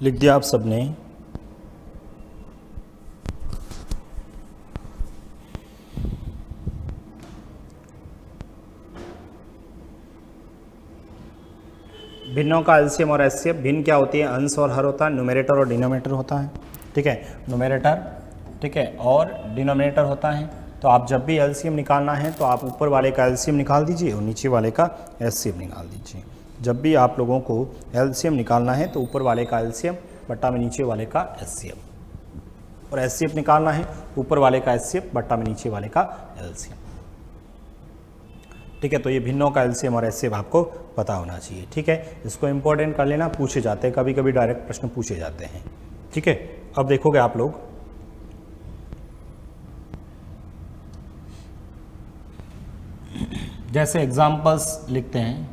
लिख दिया आप सबने। भिन्नों का एलसीएम और एचसीएफ, भिन्न क्या होती है, अंश और हर होता है, न्यूमरेटर और डिनोमिनेटर होता है। ठीक है, न्यूमरेटर, ठीक है, और डिनोमिनेटर होता है। तो आप जब भी एलसीएम निकालना है तो आप ऊपर वाले का एलसीएम निकाल दीजिए और नीचे वाले का एचसीएफ निकाल दीजिए। जब भी आप लोगों को एलसीएम निकालना है तो ऊपर वाले का एलसीएम बट्टा में नीचे वाले का एचसीएफ, और एचसीएफ निकालना है ऊपर वाले का एचसीएफ बट्टा में नीचे वाले का एलसीएम। ठीक है, तो ये भिन्नों का एलसीएम और एचसीएफ आपको पता होना चाहिए। ठीक है, इसको इंपॉर्टेंट कर लेना, पूछे जाते हैं, कभी कभी डायरेक्ट प्रश्न पूछे जाते हैं। ठीक है, अब देखोगे आप लोग, जैसे एग्जाम्पल्स लिखते हैं,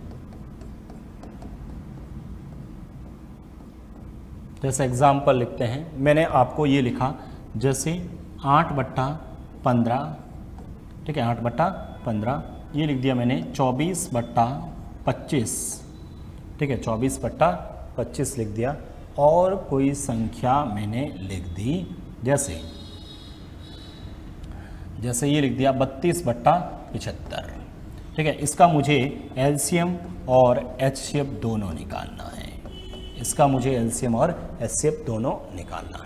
जैसे एग्जाम्पल लिखते हैं, मैंने आपको ये लिखा, जैसे 8/15, ठीक है, 8/15 ये लिख दिया मैंने, 24/25, ठीक है, 24/25 लिख दिया। और कोई संख्या मैंने लिख दी, जैसे ये लिख दिया 32/75। ठीक है, इसका मुझे एलसीएम और एचसीएफ दोनों निकालना है, इसका मुझे एलसीएम और एचसीएफ दोनों निकालना है।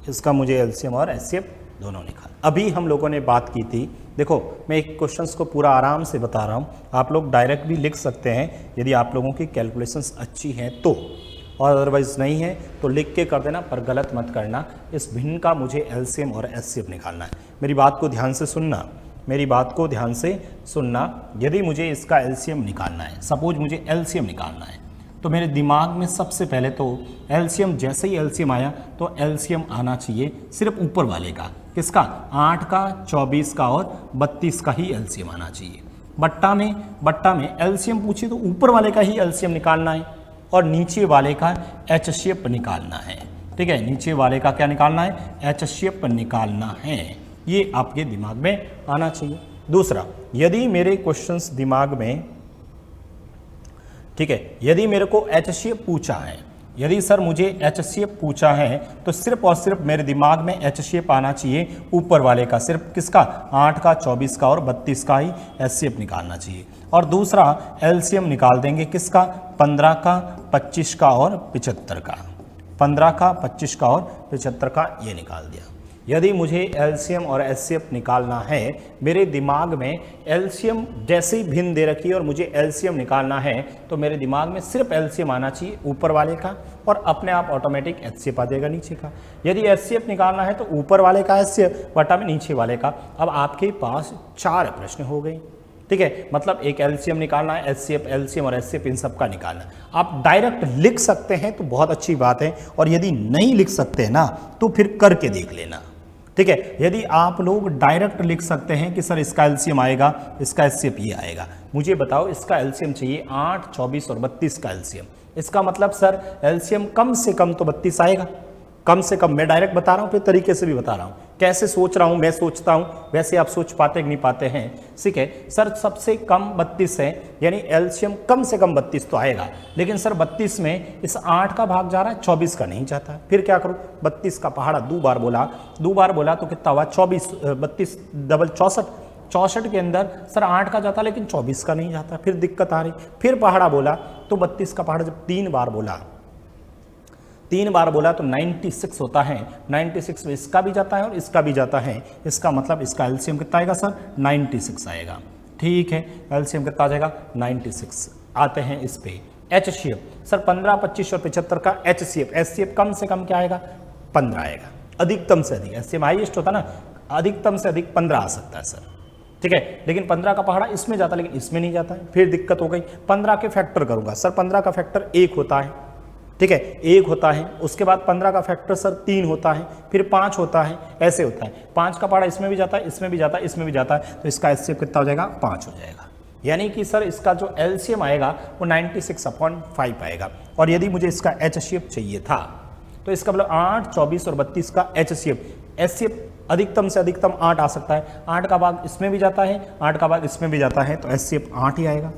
इसका मुझे एलसीएम और एचसीएफ दोनों निकालना। अभी हम लोगों ने बात की थी, देखो मैं एक क्वेश्चंस को पूरा आराम से बता रहा हूँ, आप लोग डायरेक्ट भी लिख सकते हैं यदि आप लोगों की कैलकुलेशंस अच्छी हैं तो, और अदरवाइज नहीं है तो लिख के कर देना, पर गलत मत करना। इस भिन्न का मुझे एलसीएम और एचसीएफ निकालना है। मेरी बात को ध्यान से सुनना, मेरी बात को ध्यान से सुनना। यदि मुझे इसका एलसीएम निकालना है, सपोज मुझे एलसीएम निकालना है, तो मेरे दिमाग में सबसे पहले तो एलसीएम, जैसे ही एलसीएम आया तो एलसीएम आना चाहिए सिर्फ ऊपर वाले का, किसका, 8 का, 24 का और 32 का ही एलसीएम आना चाहिए। बट्टा में एलसीएम पूछे तो ऊपर वाले का ही एलसीएम निकालना है और नीचे वाले का एचसीएफ निकालना है। ठीक है, नीचे वाले का क्या निकालना है, एचसीएफ निकालना है। ये आपके दिमाग में आना चाहिए। दूसरा, यदि मेरे क्वेश्चंस दिमाग में, ठीक है, यदि मेरे को एचसीएफ पूछा है, यदि सर मुझे एचसीएफ पूछा है तो सिर्फ और सिर्फ मेरे दिमाग में एचसीएफ आना चाहिए ऊपर वाले का, सिर्फ किसका, 8 का, 24 का और 32 का ही एचसीएफ निकालना चाहिए। और दूसरा एलसीएम निकाल देंगे किसका, 15 का, 25 का और 75 का, 15 का, 25 का और 75 का, ये निकाल दिया। यदि मुझे एलसीएम और एचसीएफ निकालना है, मेरे दिमाग में एलसीएम जैसे ही भिन्न दे रखी है और मुझे एलसीएम निकालना है, तो मेरे दिमाग में सिर्फ एलसीएम आना चाहिए ऊपर वाले का और अपने आप ऑटोमेटिक एचसीएफ आ जाएगा नीचे का। यदि एचसीएफ निकालना है तो ऊपर वाले का एचसीएफ बटा में नीचे वाले का। अब आपके पास 4 प्रश्न हो गए। ठीक है, मतलब एक एलसीएम निकालना है, एचसीएफ, एलसीएम और एचसीएफ इन सब का निकालना है। आप डायरेक्ट लिख सकते हैं तो बहुत अच्छी बात है, और यदि नहीं लिख सकते हैं ना तो फिर करके देख लेना। ठीक है, यदि आप लोग डायरेक्ट लिख सकते हैं कि सर इसका एलसीएम आएगा, इसका एचसीएफ ये आएगा, मुझे बताओ इसका एलसीएम चाहिए 8, 24 और 32 का एलसीएम। इसका मतलब सर एलसीएम कम से कम तो 32 आएगा, कम से कम, मैं डायरेक्ट बता रहा हूँ, फिर तरीके से भी बता रहा हूँ, कैसे सोच रहा हूँ, मैं सोचता हूँ वैसे आप सोच पाते कि नहीं पाते हैं। ठीक है सर, सबसे कम 32 है, यानी एलसीएम कम से कम 32 तो आएगा, लेकिन सर 32 में इस 8 का भाग जा रहा है, 24 का नहीं जाता, फिर क्या करूँ? 32 का पहाड़ा दो बार बोला तो कितना हुआ? 24, 32 डबल 64, 64 के अंदर सर 8 का जाता लेकिन 24 का नहीं जाता, फिर दिक्कत आ रही। फिर पहाड़ा बोला तो 32 का पहाड़ा जब 3 बार बोला तो 96 होता है। 96 में इसका भी जाता है और इसका भी जाता है, इसका मतलब इसका एलसीएम कितना आएगा सर? 96 आएगा। ठीक है, एलसीएम कितना आ जाएगा? 96। आते हैं इस पे एचसीएफ, सर 15, 25 और 75 का एचसीएफ। एचसीएफ कम से कम क्या आएगा? 15 आएगा, अधिकतम से अधिक, एचसीएफ हाईएस्ट होता ना, अधिकतम से अधिक 15 आ सकता है सर। ठीक है, लेकिन 15 का पहाड़ा इसमें जाता लेकिन इसमें नहीं जाता है, फिर दिक्कत हो गई। 15 के फैक्टर करूंगा सर, 15 का फैक्टर 1 होता है। ठीक है, 1 होता है, उसके बाद 15 का फैक्टर सर 3 होता है, फिर 5 होता है, ऐसे होता है। 5 का पहाड़ा इसमें भी जाता है, इसमें भी जाता है, इसमें भी जाता है, तो इसका एचसीएफ कितना हो जाएगा? 5 हो जाएगा। यानी कि सर इसका जो एलसीएम आएगा वो 96/5 आएगा। और यदि मुझे इसका एचसीएफ चाहिए था तो इसका मतलब 8, 24 और 32 का एचसीएफ अधिकतम से अधिकतम 8 आ सकता है। 8 का भाग इसमें भी जाता है, 8 का भाग इसमें भी जाता है, तो एचसीएफ 8 ही आएगा।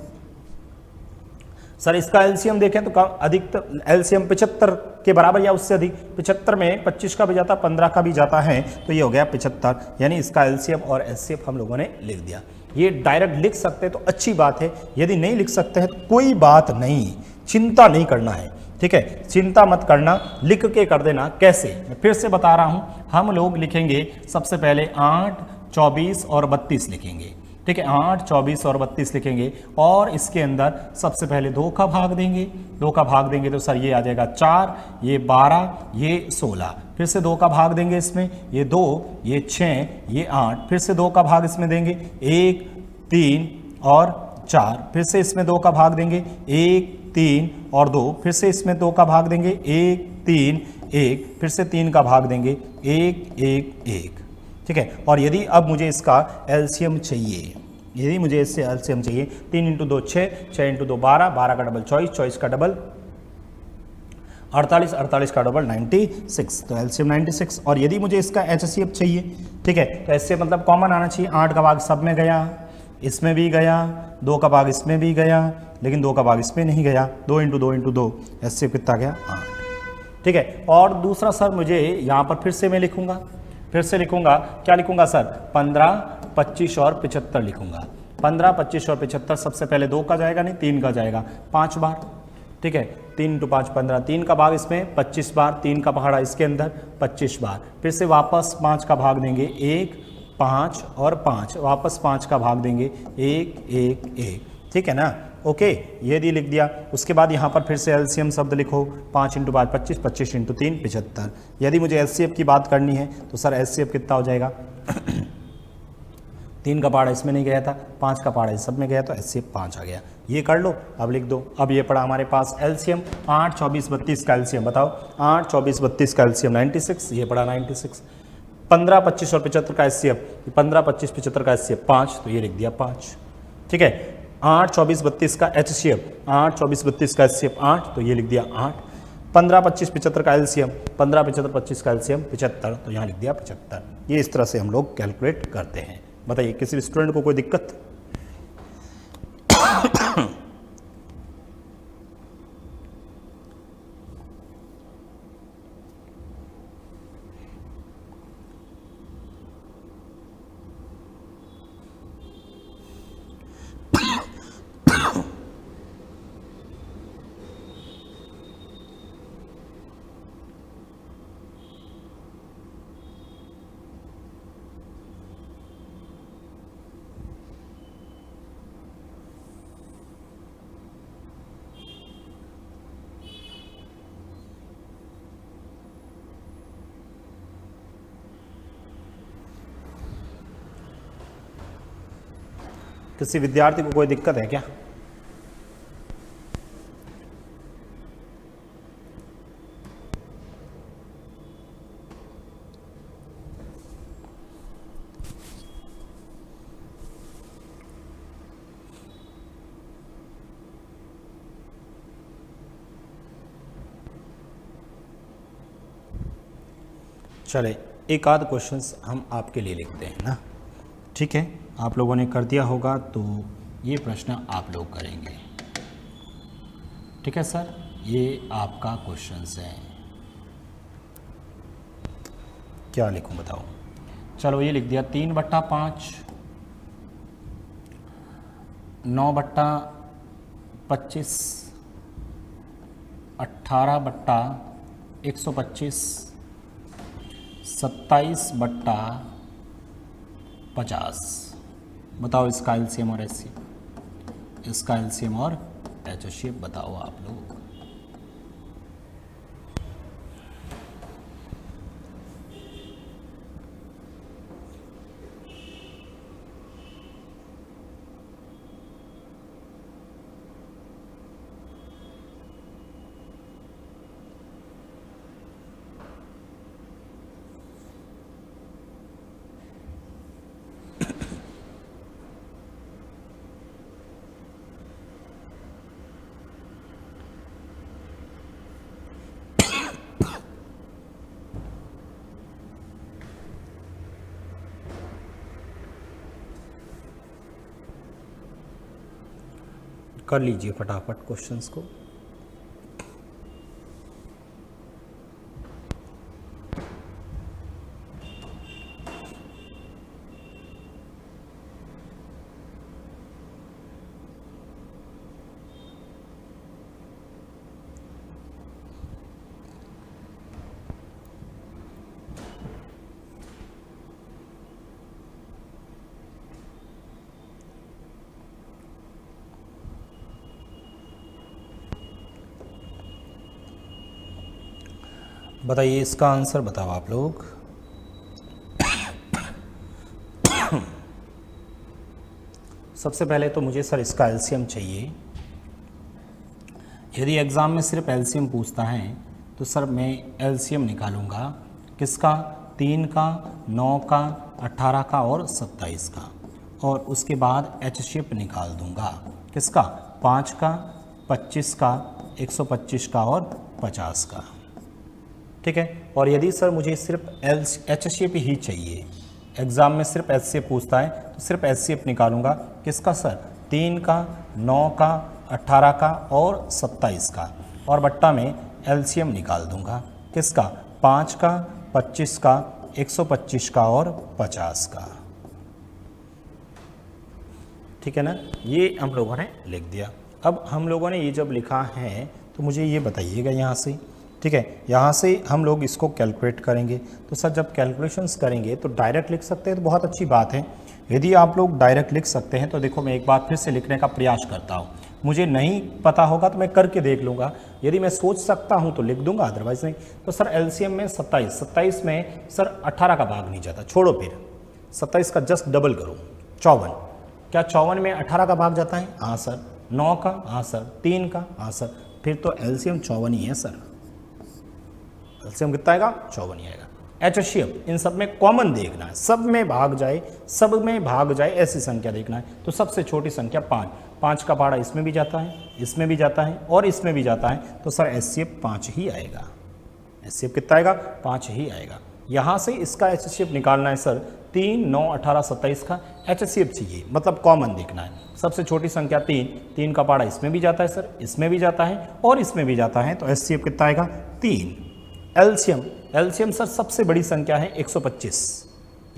सर इसका एलसीएम देखें तो अधिकतम एलसीएम 75 के बराबर या उससे अधिक। 75 में 25 का भी जाता, 15 का भी जाता है, तो ये हो गया 75, यानी इसका एलसीएम और एचसीएफ हम लोगों ने लिख दिया। ये डायरेक्ट लिख सकते हैं तो अच्छी बात है, यदि नहीं लिख सकते हैं तो कोई बात नहीं, चिंता नहीं करना है। ठीक है, चिंता मत करना, लिख के कर देना। कैसे? मैं फिर से बता रहा हूं, हम लोग लिखेंगे सबसे पहले 8, 24 और 32 लिखेंगे। ठीक है, 8, 24 और 32 लिखेंगे और इसके अंदर सबसे पहले 2 का भाग देंगे। 2 का भाग देंगे तो सर ये आ जाएगा 4, ये 12, ये 16, फिर से 2 का भाग देंगे इसमें, ये 2, ये 6, ये 8, फिर से 2 का भाग इसमें देंगे, 1, 3 और 4, फिर से इसमें 2 का भाग देंगे, 1, 3 और 2, फिर से इसमें 2 का भाग देंगे, 1, 3, 1, फिर से 3 का भाग देंगे, 1, 1, 1। ठीक है, और यदि अब मुझे इसका एलसीएम चाहिए, यदि मुझे इससे एलसीएम चाहिए, 3 × 2 6, 6 × 2 12, 12 का डबल 24, 24 का डबल 48, 48 का डबल 96, तो एलसीएम 96। और यदि मुझे इसका एचसीएफ चाहिए, ठीक है, तो एचसीएफ मतलब कॉमन आना चाहिए। 8 का भाग सब में गया, इसमें भी गया, 2 का भाग इसमें भी गया, लेकिन 2 का भाग इसमें नहीं गया। 2 × 2 × 2 एचसीएफ कितना गया? 8। ठीक है, और दूसरा सर मुझे यहाँ पर फिर से मैं लिखूंगा, क्या लिखूंगा सर? 15, 25 और 75 लिखूंगा। 15, 25 और 75, सबसे पहले 2 का जाएगा नहीं, 3 का जाएगा 5 बार। ठीक है, 3 × 5 15, 3 का भाग इसमें 25 बार, 3 का पहाड़ा इसके अंदर 25 बार, फिर से वापस 5 का भाग देंगे, 1, 5 और 5, वापस 5 का भाग देंगे, 1, 1, 1। ठीक है ना? ओके, ये दी लिख दिया। उसके बाद यहाँ पर फिर से एलसीएम शब्द लिखो, 5 × 5 25, 25 × 3 75। यदि मुझे एचसीएफ की बात करनी है तो सर एचसीएफ कितना हो जाएगा? 3 का पहाड़ा इसमें नहीं गया था, 5 का पहाड़ा इस सब में गया, तो एचसीएफ 5 आ गया। ये कर लो, अब लिख दो। अब ये पड़ा हमारे पास एलसीएम 8, 24, 32 का एलसीएम बताओ। 8, 24, 32 का एलसीएम 96, ये पड़ा 96। 15, 25 और 75 का एचसीएफ, 15, 25, 75 का एचसीएफ 5, तो ये लिख दिया 5। ठीक है, 8, 24, 32 का एचसीएफ, 8, 24, 32 का एचसीएफ 8, तो ये लिख दिया 8। 15, 25, 75 का एलसीएम, 15, 75, 25 का एलसीएम 75, तो यहाँ लिख दिया 75। ये इस तरह से हम लोग कैलकुलेट करते हैं। बताइए किसी भी स्टूडेंट को कोई दिक्कत? किसी विद्यार्थी को कोई दिक्कत है क्या? चले एक आध क्वेश्चंस हम आपके लिए लिखते हैं ना, ठीक है। आप लोगों ने कर दिया होगा तो ये प्रश्न आप लोग करेंगे, ठीक है सर। ये आपका क्वेश्चंस है, क्या लिखूं बताओ। चलो ये लिख दिया 3/5, 9/25, 18/125, 27/50। बताओ इसका एलसीएम और एचसीएफ, इसका एलसीएम और एचसीएफ बताओ आप लोग। कर लीजिए फटाफट क्वेश्चंस को। बताइए इसका आंसर बताओ आप लोग। सबसे पहले तो मुझे सर इसका एलसीएम चाहिए। यदि एग्ज़ाम में सिर्फ एलसीएम पूछता है तो सर मैं एलसीएम निकालूंगा किसका, 3 का, 9 का, 18 का और 27 का, और उसके बाद एचसीएफ निकाल दूंगा किसका, 5 का, 25 का, 125 का और 50 का, ठीक है। और यदि सर मुझे सिर्फ एचसीएफ ही चाहिए, एग्ज़ाम में सिर्फ एचसीएफ पूछता है तो सिर्फ एचसीएफ निकालूंगा किसका सर, 3 का, 9 का, 18 का और 27 का, और बट्टा में एलसीएम निकाल दूंगा किसका, 5 का, 25 का, 125 का और 50 का, ठीक है ना। ये हम लोगों ने लिख दिया। अब हम लोगों ने ये जब लिखा है तो मुझे ये बताइएगा यहाँ से, ठीक है, यहाँ से हम लोग इसको कैलकुलेट करेंगे। तो सर जब कैलकुलेशंस करेंगे तो डायरेक्ट लिख सकते हैं तो बहुत अच्छी बात है। यदि आप लोग डायरेक्ट लिख सकते हैं तो देखो मैं एक बार फिर से लिखने का प्रयास करता हूँ। मुझे नहीं पता होगा तो मैं करके देख लूँगा, यदि मैं सोच सकता हूँ तो लिख दूंगा, अदरवाइज नहीं। तो सर एलसीएम में 27 में सर 18 का भाग नहीं जाता, छोड़ो फिर 27 का जस्ट डबल करो, 54। क्या 54 में 18 का भाग जाता है? हाँ सर। 9 का? हाँ सर। 3 का? हाँ सर। फिर तो एलसीएम 54 ही है सर। एलसीएम कितना आएगा? 54 ही आएगा। एचसीएफ इन सब में कॉमन देखना है, सब में भाग जाए ऐसी संख्या देखना है। तो सबसे छोटी संख्या 5 का पहाड़ा इसमें भी जाता है, इसमें भी जाता है और इसमें भी जाता है, तो सर एचसीएफ 5 ही आएगा। एचसीएफ कितना आएगा? 5 ही आएगा। यहाँ से इसका एचसीएफ निकालना है सर, 3, 9, 18, 27 का एचसीएफ चाहिए, मतलब कॉमन देखना है। सबसे छोटी संख्या 3 का पहाड़ा इसमें भी जाता है सर, इसमें भी जाता है और इसमें भी जाता है, तो एचसीएफ कितना आएगा? 3। एलसीएम सर सबसे बड़ी संख्या है 125,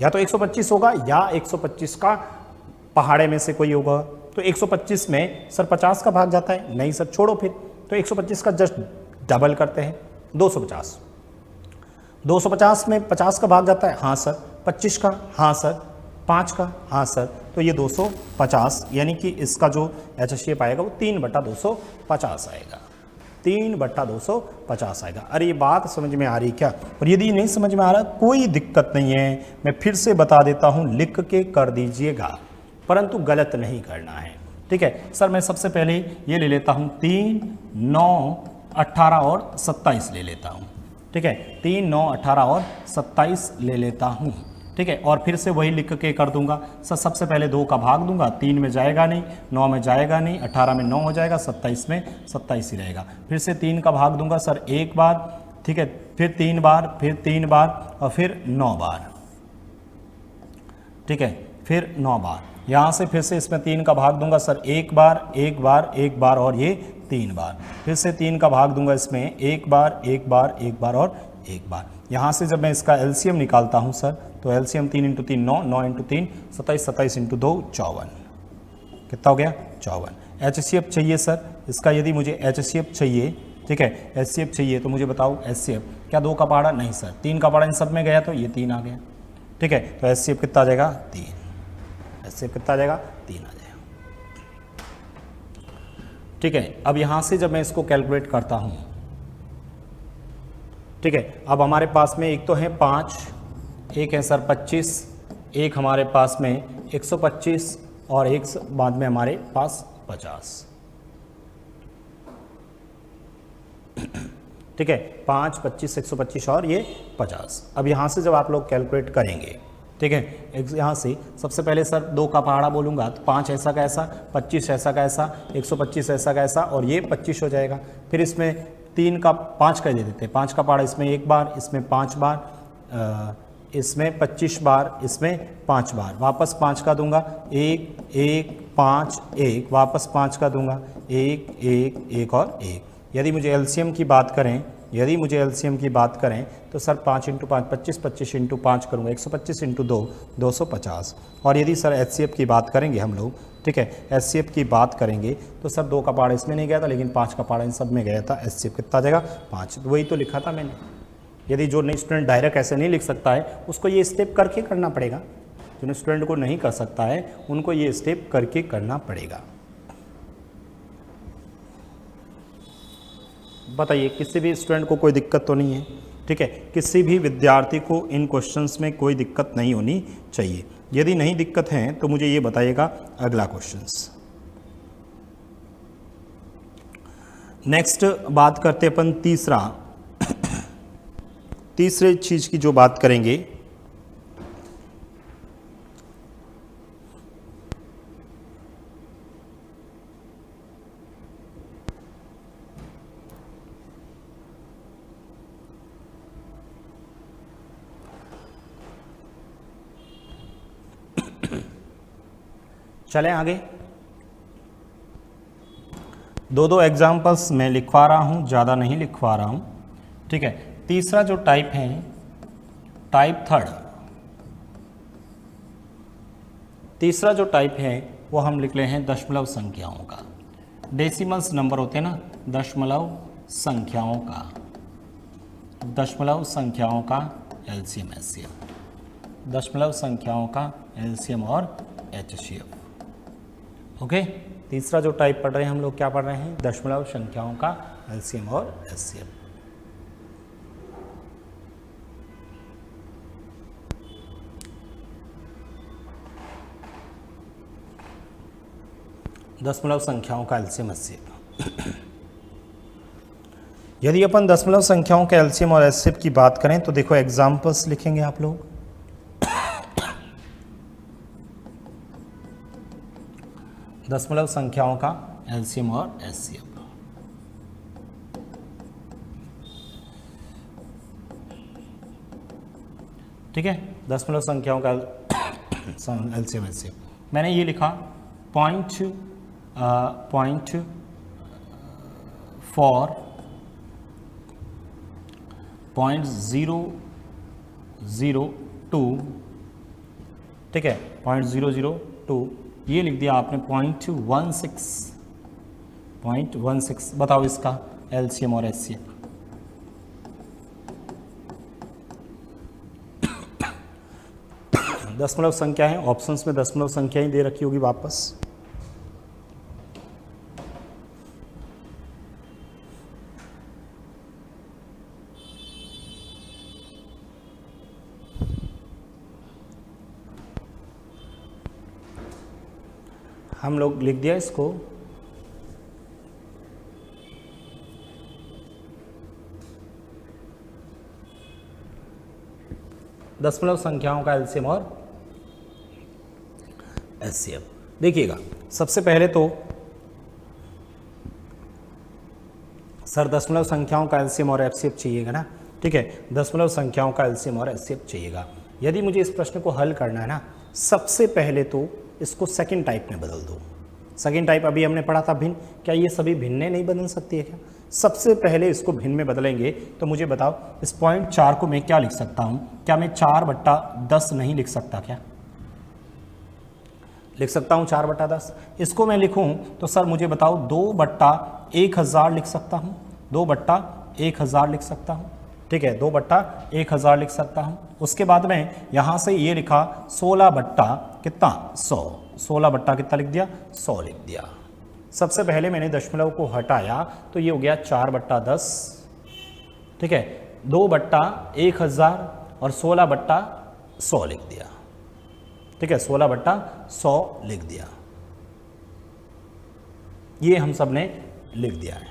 या तो 125 होगा या 125 का पहाड़े में से कोई होगा। तो 125 में सर 50 का भाग जाता है? नहीं सर, छोड़ो फिर। तो 125 का जस्ट डबल करते हैं, 250। 250 में 50 का भाग जाता है? हाँ सर। 25 का? हाँ सर। 5 का? हाँ सर। तो ये 250, यानी कि इसका जो एचसीएफ आएगा वो 3/250 आएगा। 3/250 आएगा। अरे ये बात समझ में आ रही क्या? और यदि नहीं समझ में आ रहा कोई दिक्कत नहीं है, मैं फिर से बता देता हूँ, लिख के कर दीजिएगा, परंतु गलत नहीं करना है, ठीक है। सर मैं सबसे पहले ये ले लेता हूँ 3, 9, 18 और 27 ले लेता हूँ, ठीक है। 3, 9, 18 और 27 ले लेता हूँ, ठीक है। और फिर से वही लिख के कर दूंगा सर। सबसे पहले 2 का भाग दूंगा, 3 में जाएगा नहीं, 9 में जाएगा नहीं, 18 में 9 हो जाएगा, 27 में 27 ही रहेगा। फिर से 3 का भाग दूंगा सर एक बार, ठीक है, फिर 3 बार, फिर 3 बार और फिर 9 बार, ठीक है, फिर 9 बार। यहाँ से फिर से इसमें 3 का भाग दूंगा सर, एक बार एक बार एक बार और ये 3 बार, फिर से 3 का भाग दूंगा इसमें, एक बार एक बार एक बार और एक बार। यहाँ से जब मैं इसका एलसीएम निकालता हूँ सर, तो एलसीएम 3 × 3 9, 9 × 3 27, 27 × 2 54, कितना हो गया 54। एचसीएफ चाहिए सर इसका, यदि मुझे एचसीएफ चाहिए, ठीक है, एचसीएफ चाहिए तो मुझे बताओ एचसीएफ क्या 2 का पहाड़ा, नहीं सर 3 का पहाड़ा इन सब में गया तो ये 3 आ गया, ठीक है, तो एचसीएफ कितना आ जाएगा 3, एचसीएफ कितना आ जाएगा 3 आ जाएगा, ठीक है। अब यहाँ से जब मैं इसको कैलकुलेट करता हूँ, ठीक है, अब हमारे पास में एक तो है 5, एक है सर 25, एक हमारे पास में 125 और एक बाद में हमारे पास 50, ठीक है, 5, 25, 125 और ये 50। अब यहाँ से जब आप लोग कैलकुलेट करेंगे, ठीक है, यहाँ से सबसे पहले सर 2 का पहाड़ा बोलूँगा तो 5 ऐसा का ऐसा, 25 ऐसा का ऐसा, 125 ऐसा का ऐसा और ये 25 हो जाएगा। फिर इसमें 3 का 5 का दे देते हैं, 5 का पहाड़ा इसमें 1 बार, इसमें 5 बार, इसमें 25 बार, इसमें 5 बार, वापस 5 का दूंगा, 1 1 5 1, वापस 5 का दूंगा, 1 1 1 और 1। यदि मुझे एलसीएम की बात करें, यदि मुझे एलसीएम की बात करें तो सर 5 × 5 25, 25 × 5 करूँगा 125 × 2 250। और यदि सर एचसीएफ की बात करेंगे हम लोग, ठीक है, एचसीएफ की बात करेंगे तो सर 2 का पहाड़ा इसमें नहीं गया था, लेकिन 5 का पहाड़ा इन सब में गया था, एचसीएफ कितना आ जाएगा 5। तो वही तो लिखा था मैंने। यदि जो नई स्टूडेंट डायरेक्ट ऐसे नहीं लिख सकता है उसको ये स्टेप करके करना पड़ेगा, जो स्टूडेंट को नहीं कर सकता है उनको ये स्टेप करके करना पड़ेगा। बताइए किसी भी स्टूडेंट को कोई दिक्कत तो नहीं है, ठीक है, किसी भी विद्यार्थी को इन क्वेश्चंस में कोई दिक्कत नहीं होनी चाहिए। यदि नहीं दिक्कत है तो मुझे ये बताइएगा अगला क्वेश्चंस। नेक्स्ट बात करते अपन तीसरे चीज की जो बात करेंगे, चलें आगे। 2 एग्जाम्पल्स मैं लिखवा रहा हूं, ज़्यादा नहीं लिखवा रहा हूं, ठीक है। तीसरा जो टाइप है, टाइप थर्ड, तीसरा जो टाइप है वो हम लिख ले हैं दशमलव संख्याओं का। डेसिमल्स नंबर होते हैं ना, दशमलव संख्याओं का, दशमलव संख्याओं का एलसीएम एचसीएफ, दशमलव संख्याओं का एलसीएम और एचसीएफ। ओके, तीसरा जो टाइप पढ़ रहे हैं हम लोग, क्या पढ़ रहे हैं, दशमलव संख्याओं का एलसीएम और एचसीएफ। दशमलव संख्याओं का एलसीएम एचसीएफ। यदि अपन दशमलव संख्याओं के एलसीएम और एचसीएफ की बात करें तो देखो एग्जाम्पल्स लिखेंगे आप लोग। दशमलव संख्याओं का एलसीएम और एचसीएफ, ठीक है, दशमलव संख्याओं का एलसीएम एचसीएफ। मैंने ये लिखा 0.4 0.002, ठीक है, 0.002, ये लिख दिया आपने 0.16। बताओ इसका एलसीएम और एचसीएफ। दशमलव संख्या है, ऑप्शंस में दशमलव संख्या ही दे रखी होगी वापस। हम लोग लिख दिया इसको, दशमलव संख्याओं का एलसीएम और एचसीएफ। देखिएगा सबसे सर दशमलव संख्याओं का एलसीएम और एचसीएफ चाहिएगा ना, ठीक है, दशमलव संख्याओं का एलसीएम और एचसीएफ चाहिएगा। यदि मुझे इस प्रश्न को हल करना है ना, सबसे पहले तो इसको सेकंड टाइप में बदल दो। सेकंड टाइप अभी हमने पढ़ा था भिन्न, क्या ये सभी भिन्न नहीं बदल सकती है क्या? सबसे पहले इसको भिन्न में बदलेंगे तो मुझे बताओ इस पॉइंट 4 को मैं क्या लिख सकता हूँ? क्या मैं 4/10 नहीं लिख सकता? क्या लिख सकता हूँ 4/10? इसको मैं लिखूँ तो सर मुझे बताओ 2/1000 लिख सकता हूँ, 2/1000 लिख सकता हूँ, ठीक है, 2/1000 लिख सकता हूँ। उसके बाद में यहाँ से ये लिखा 16/100, 16 कितना लिख दिया? 100 लिख दिया। सबसे पहले मैंने दशमलव को हटाया तो ये हो गया 4/10, ठीक है, 2/1000 और 16/100 लिख दिया, ठीक है, 16/100 लिख दिया। ये हम सब ने लिख दिया है।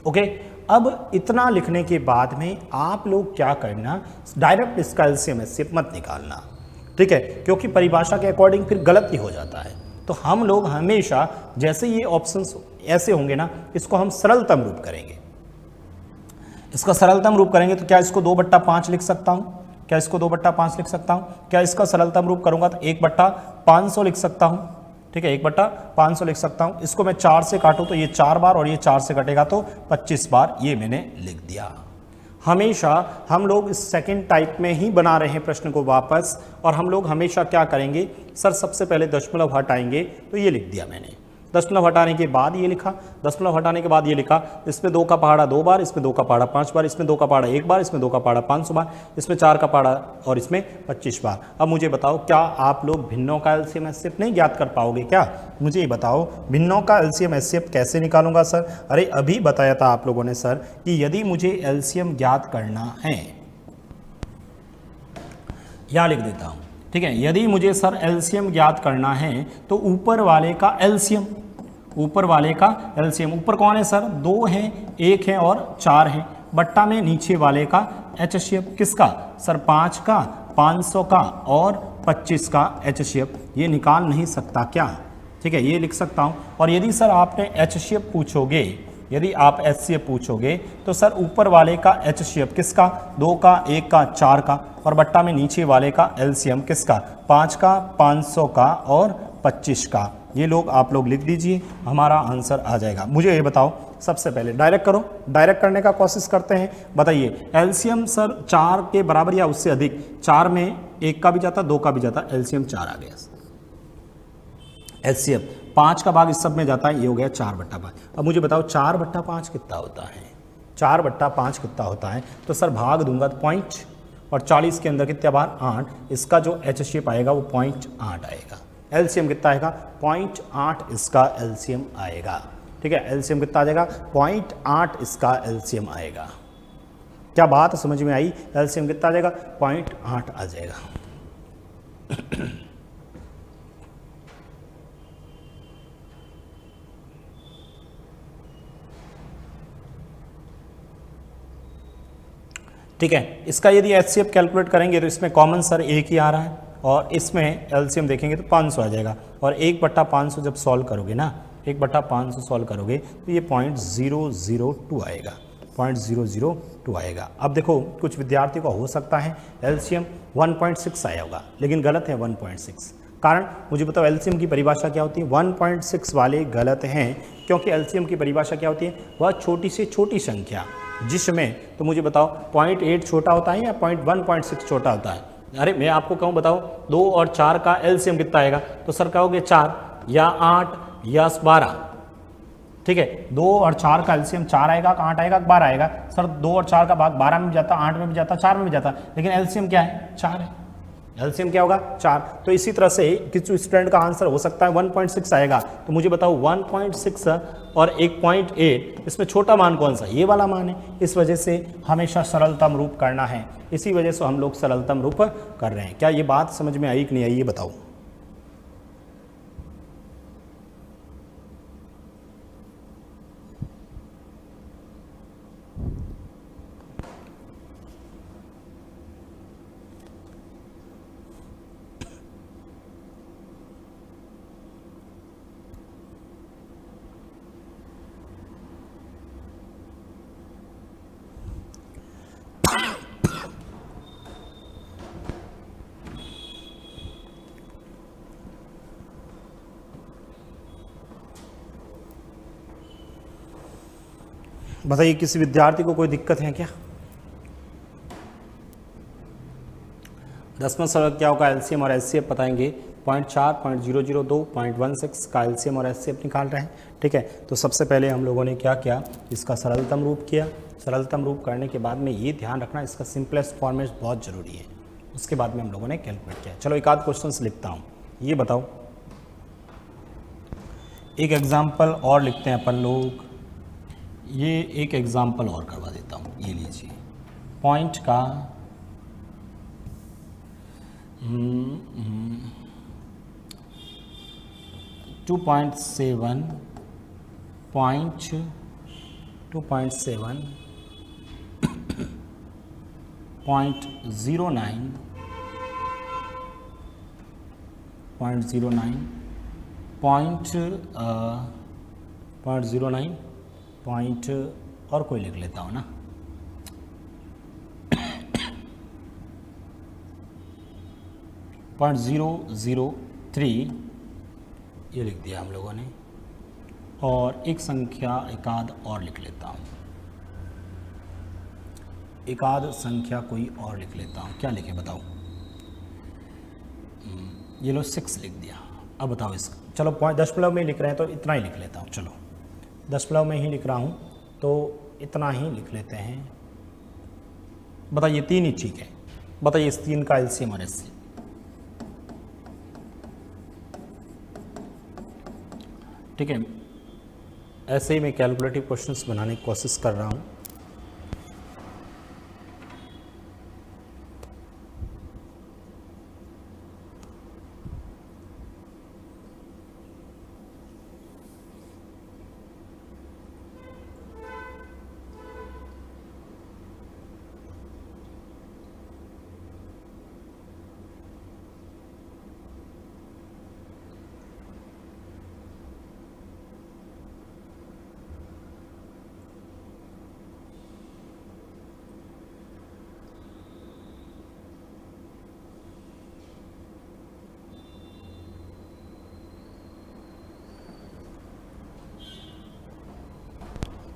ओके, अब इतना लिखने के बाद में आप लोग क्या करना, डायरेक्ट इसका एलसीएम एचसीएफ मत निकालना, ठीक है, क्योंकि परिभाषा के अकॉर्डिंग फिर गलत ही हो जाता है। तो हम लोग हमेशा जैसे ये ऑप्शंस ऐसे होंगे ना, इसको हम सरलतम रूप करेंगे। इसका सरलतम रूप करेंगे तो क्या इसको 2/5 लिख सकता हूं? क्या इसको 2/5 लिख सकता हूं? क्या इसका सरलतम रूप करूंगा तो 1/500 लिख सकता हूं, ठीक है, 1/500 लिख सकता हूं। इसको मैं 4 से काटूं तो ये 4 बार और ये 4 से कटेगा तो 25 बार, ये मैंने लिख दिया। हमेशा हम लोग इस सेकंड टाइप में ही बना रहे हैं प्रश्न को वापस, और हम लोग हमेशा क्या करेंगे सर, सबसे पहले दशमलव हटाएंगे तो ये लिख दिया मैंने, दशमलव हटाने के बाद ये लिखा, दशमलव हटाने के बाद ये लिखा, इसमें 2 का पहाड़ा 2 बार, इसमें 2 का पहाड़ा 5 बार, इसमें 2 का पहाड़ा 1 बार, इसमें 2 का पहाड़ा 500 बार, इसमें 4 का पहाड़ा और इसमें 25 बार। अब मुझे बताओ क्या आप लोग भिन्नों का एलसीएम एचसीएफ नहीं ज्ञात कर पाओगे क्या? मुझे ये बताओ भिन्नों का एलसीएम एचसीएफ कैसे निकालूंगा सर? अरे अभी बताया था आप लोगों ने सर कि यदि मुझे एलसीएम ज्ञात करना है, या लिख देता हूं, ठीक है, यदि मुझे सर एलसीएम ज्ञात करना है तो ऊपर वाले का एलसीएम, ऊपर वाले का एलसीएम, ऊपर कौन है सर? 2 हैं, 1 है और 4 है, बट्टा में नीचे वाले का एचसीएफ, किसका सर? 5 का, 500 का और 25 का एचसीएफ। ये निकाल नहीं सकता क्या? ठीक है, ये लिख सकता हूं। और यदि सर आपने एचसीएफ पूछोगे, यदि आप एचसीएफ पूछोगे तो सर ऊपर वाले का एचसीएफ किसका? 2 का, 1 का, 4 का, और बट्टा में नीचे वाले का एलसीएम किसका? 5 का, 500 का और 25 का। ये लोग आप लोग लिख दीजिए, हमारा आंसर आ जाएगा। मुझे ये बताओ, सबसे पहले डायरेक्ट करो, डायरेक्ट करने का कोशिश करते हैं। बताइए एलसीएम सर 4 के बराबर या उससे अधिक, 4 में 1 का भी जाता, 2 का भी जाता, एलसीएम 4 आ गया। एचसीएफ 5 का भाग इस सब में जाता है, ये हो गया 4/5। अब मुझे बताओ 4/5 कितना होता है? 4/5 कितना होता है? तो सर भाग दूंगा तो पॉइंट, और 40 के अंदर कितने बार? 8। इसका जो एचसीएफ आएगा वो 0.8 आएगा। एलसीएम कितना आएगा? 0.8 इसका एलसीएम आएगा, ठीक है, एलसीएम कितना आ जाएगा? 0.8 इसका एलसीएम आएगा। क्या बात समझ में आई? एलसीएम कितना आ जाएगा? 0.8 आ जाएगा। ठीक है, इसका यदि एचसीएफ कैलकुलेट करेंगे तो इसमें कॉमन सर 1 ही आ रहा है, और इसमें एलसीएम देखेंगे तो 500 आ जाएगा। और 1/500 जब सॉल्व करोगे ना, 1/500 सॉल्व करोगे तो ये 0.002 आएगा, 0.002 आएगा। अब देखो कुछ विद्यार्थियों का हो सकता है एलसीएम 1.6 आया होगा, लेकिन गलत है 1.6। कारण मुझे बताओ एलसीएम की परिभाषा क्या होती है? 1.6 वाले गलत हैं, क्योंकि एलसीएम की परिभाषा क्या होती है? वह छोटी से छोटी संख्या जिसमें, तो मुझे बताओ 0.8 छोटा होता है या 1.6 छोटा होता है? अरे मैं आपको कहूँ, बताओ 2 और 4 का एलसीएम कितना आएगा? तो सर कहोगे 4 या 8 या 12, ठीक है, 2 और 4 का एलसीएम 4 आएगा, 8 आएगा, 12 आएगा। सर 2 और 4 का भाग 12 में भी जाता, 8 में भी जाता, 4 में भी जाता, लेकिन एलसीएम क्या है? 4 है। एलसीएम क्या होगा? 4। तो इसी तरह से किसी स्टूडेंट का आंसर हो सकता है 1.6 आएगा। तो मुझे बताओ 1.6 और 1.8 इसमें छोटा मान कौन सा? ये वाला मान है। इस वजह से हमेशा सरलतम रूप करना है, इसी वजह से हम लोग सरलतम रूप कर रहे हैं। क्या ये बात समझ में आई कि नहीं आई, ये बताओ। बताइए किसी विद्यार्थी को कोई दिक्कत है क्या? 10वां सवाल क्या होगा? एलसीएम और एचसीएफ बताएंगे। 0.4, 0.002, 0.16 का एलसीएम और एचसीएफ निकाल रहे हैं। ठीक है, तो सबसे पहले हम लोगों ने क्या किया, इसका सरलतम रूप किया। सरलतम रूप करने के बाद में ये ध्यान रखना इसका सिंपलेस्ट फॉर्मेट बहुत ज़रूरी है। उसके बाद में हम लोगों ने कैलकुलेट किया। चलो एक आध क्वेश्चन लिखता हूँ। ये बताओ, एक एग्जाम्पल और लिखते हैं अपन लोग। ये एक एग्जाम्पल और करवा देता हूँ। ये लीजिए, पॉइंट का 2.7, 2.7, 0.09, 0.09, 0.09 पॉइंट और कोई लिख लेता हूँ ना, 0.003 ये लिख दिया हम लोगों ने। और एक संख्या एक आध और लिख लेता हूँ, एक आध संख्या कोई और लिख लेता हूँ। क्या लिखें बताओ? ये लो 6 लिख दिया। अब बताओ इसका, चलो दशमलव में लिख रहे हैं तो इतना ही लिख लेता हूँ। चलो दशमलव में ही लिख रहा हूँ तो इतना ही लिख लेते हैं। बताइए 3 ही ठीक है। बताइए इस 3 का एलसीएम और एचसीएफ। ठीक है, ऐसे ही मैं कैलकुलेटिव क्वेश्चंस बनाने की कोशिश कर रहा हूँ।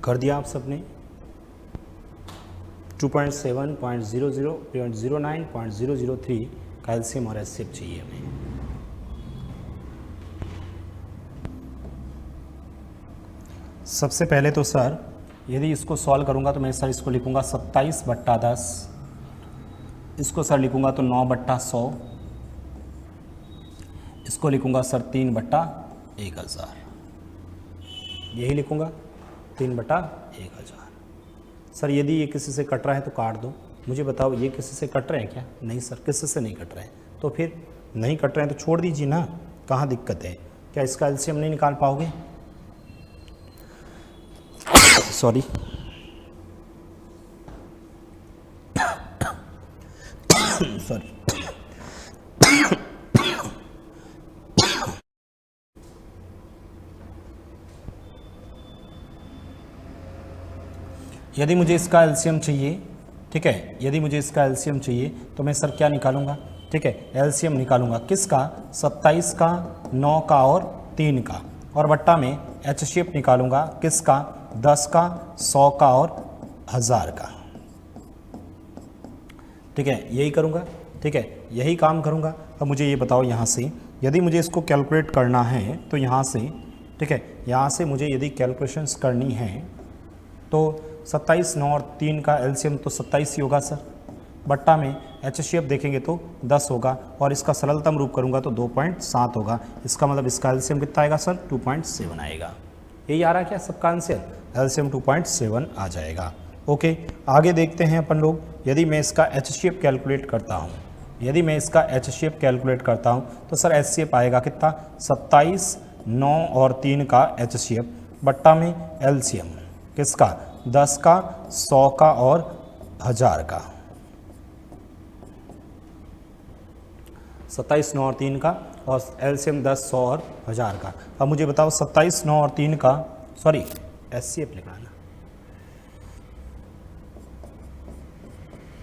कर दिया आप सबने। 2.7, 0.00, 0.09, 0.003 का एलसीएम और एचसीएफ चाहिए हमें। सबसे पहले तो सर यदि इसको सॉल्व करूंगा तो मैं सर इसको लिखूंगा 27/10, इसको सर लिखूंगा तो 9/100, इसको लिखूंगा सर 3/1000, यही लिखूंगा 3/1000। सर यदि ये किसी से कट रहा है तो काट दो। मुझे बताओ ये किसी से कट रहे हैं क्या? नहीं सर, किसी से नहीं कट रहे हैं। तो फिर नहीं कट रहे हैं तो छोड़ दीजिए ना, कहाँ दिक्कत है? क्या इसका एलसीएम नहीं निकाल पाओगे? सॉरी सॉरी यदि मुझे इसका एलसीएम चाहिए, ठीक है, यदि मुझे इसका एलसीएम चाहिए तो मैं सर क्या निकालूंगा? ठीक है, एलसीएम निकालूंगा किसका? 27 का, 9 का और 3 का, और बट्टा में एचसीएफ निकालूंगा किसका? 10 का, 100 का और 1000 का। ठीक है, यही करूंगा। ठीक है, यही काम करूंगा। अब मुझे ये बताओ, यहाँ से यदि मुझे इसको कैलकुलेट करना है तो यहाँ से, ठीक है, यहाँ से मुझे यदि कैलकुलेशंस करनी है तो 27, 9 और 3 का एलसीएम तो 27 ही होगा सर। बट्टा में एचसीएफ देखेंगे तो 10 होगा, और इसका सरलतम रूप करूंगा तो 2.7 होगा। इसका मतलब इसका एलसीएम कितना आएगा सर? 2.7 आएगा। यही आ रहा है क्या सबका आंसर? एलसीएम 2.7 आ जाएगा। ओके, आगे देखते हैं अपन लोग। यदि मैं इसका एचसीएफ कैलकुलेट करता हूँ, यदि मैं इसका एचसीएफ कैलकुलेट करता हूँ तो सर एचसीएफ आएगा कितना? 27, 9 और 3 का एचसीएफ, बट्टा में एलसीएम किसका? 10 का, 100 का और 1000 का। 27, 9 और 3 का, और एलसीएम 10, 100 और 1000 का। अब मुझे बताओ 27, 9 और 3 का, सॉरी एचसीएफ लिखना ना,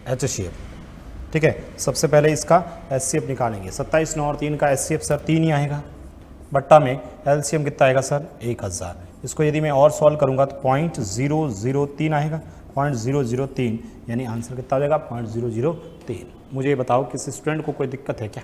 एचसीएफ। ठीक है, सबसे पहले इसका एचसीएफ निकालेंगे। 27, 9 और 3 का एचसीएफ सर 3 ही आएगा, बट्टा में एलसीएम कितना आएगा सर? 1000। इसको यदि मैं और सॉल्व करूँगा तो 0.003 आएगा, 0.003, यानी आंसर कितना हो जाएगा 0.003। मुझे ये बताओ किसी स्टूडेंट को कोई दिक्कत है क्या?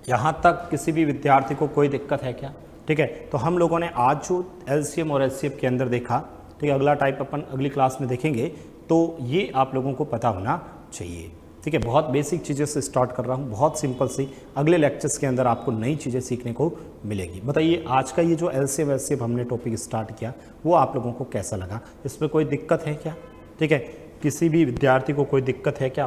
यहाँ तक किसी भी विद्यार्थी को कोई दिक्कत है क्या? ठीक है, तो हम लोगों ने आज जो एलसीएम और एचसीएफ के अंदर देखा, ठीक है, अगला टाइप अपन अगली क्लास में देखेंगे, तो ये आप लोगों को पता होना चाहिए। ठीक है, बहुत बेसिक चीज़ें से स्टार्ट कर रहा हूँ, बहुत सिंपल सी। अगले लेक्चर्स के अंदर आपको नई चीज़ें सीखने को मिलेगी। बताइए आज का ये जो एलसीएम एचसीएफ हमने टॉपिक स्टार्ट किया वो आप लोगों को कैसा लगा? इसमें कोई दिक्कत है क्या? ठीक है, किसी भी विद्यार्थी को कोई दिक्कत है क्या?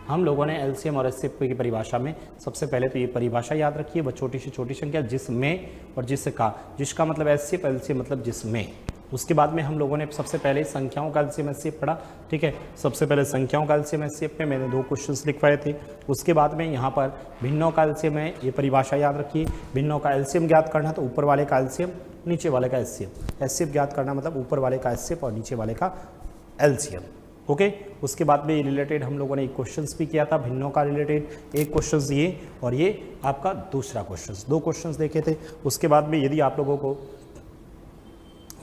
हम लोगों ने एलसीएम और एचसीएफ की परिभाषा में सबसे पहले तो ये परिभाषा याद रखिए, वह छोटी से छोटी संख्या जिसमें और जिसका, जिसका मतलब एचसीएफ, एलसीएम मतलब जिसमें। उसके बाद में हम लोगों ने सबसे पहले संख्याओं का एलसीएम एचसीएफ पढ़ा। ठीक है, सबसे पहले संख्याओं का एलसीएम एचसीएफ में मैंने 2 क्वेश्चंस लिखवाए थे। उसके बाद में यहाँ पर भिन्नों का एलसीएम है, ये परिभाषा याद रखिए। भिन्नों का एलसीएम ज्ञात करना तो ऊपर वाले का एलसीएम, नीचे वाले का एचसीएफ। एचसीएफ ज्ञात करना मतलब ऊपर वाले का एचसीएफ और नीचे वाले का एलसीएम। ओके, उसके बाद में रिलेटेड हम लोगों ने एक क्वेश्चंस भी किया था, भिन्नों का रिलेटेड एक क्वेश्चंस ये और ये आपका दूसरा क्वेश्चंस, 2 क्वेश्चंस देखे थे। उसके बाद में यदि आप लोगों को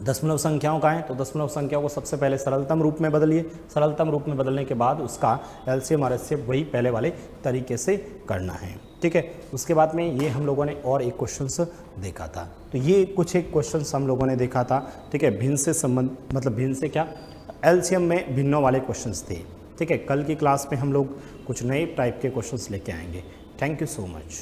दशमलव संख्याओं का है तो दशमलव संख्याओं को सबसे पहले सरलतम रूप में बदलिए। सरलतम रूप में बदलने के बाद उसका एलसीएम और एचसीएफ वही पहले वाले तरीके से करना है। ठीक है, उसके बाद में ये हम लोगों ने और एक क्वेश्चंस देखा था। तो ये कुछ एक क्वेश्चंस हम लोगों ने देखा था। ठीक है, भिन्न से संबंध मतलब भिन्न से क्या, एलसीएम में भिन्नों वाले क्वेश्चंस थे। ठीक है, कल की क्लास में हम लोग कुछ नए टाइप के क्वेश्चंस लेके आएंगे। Thank you so much.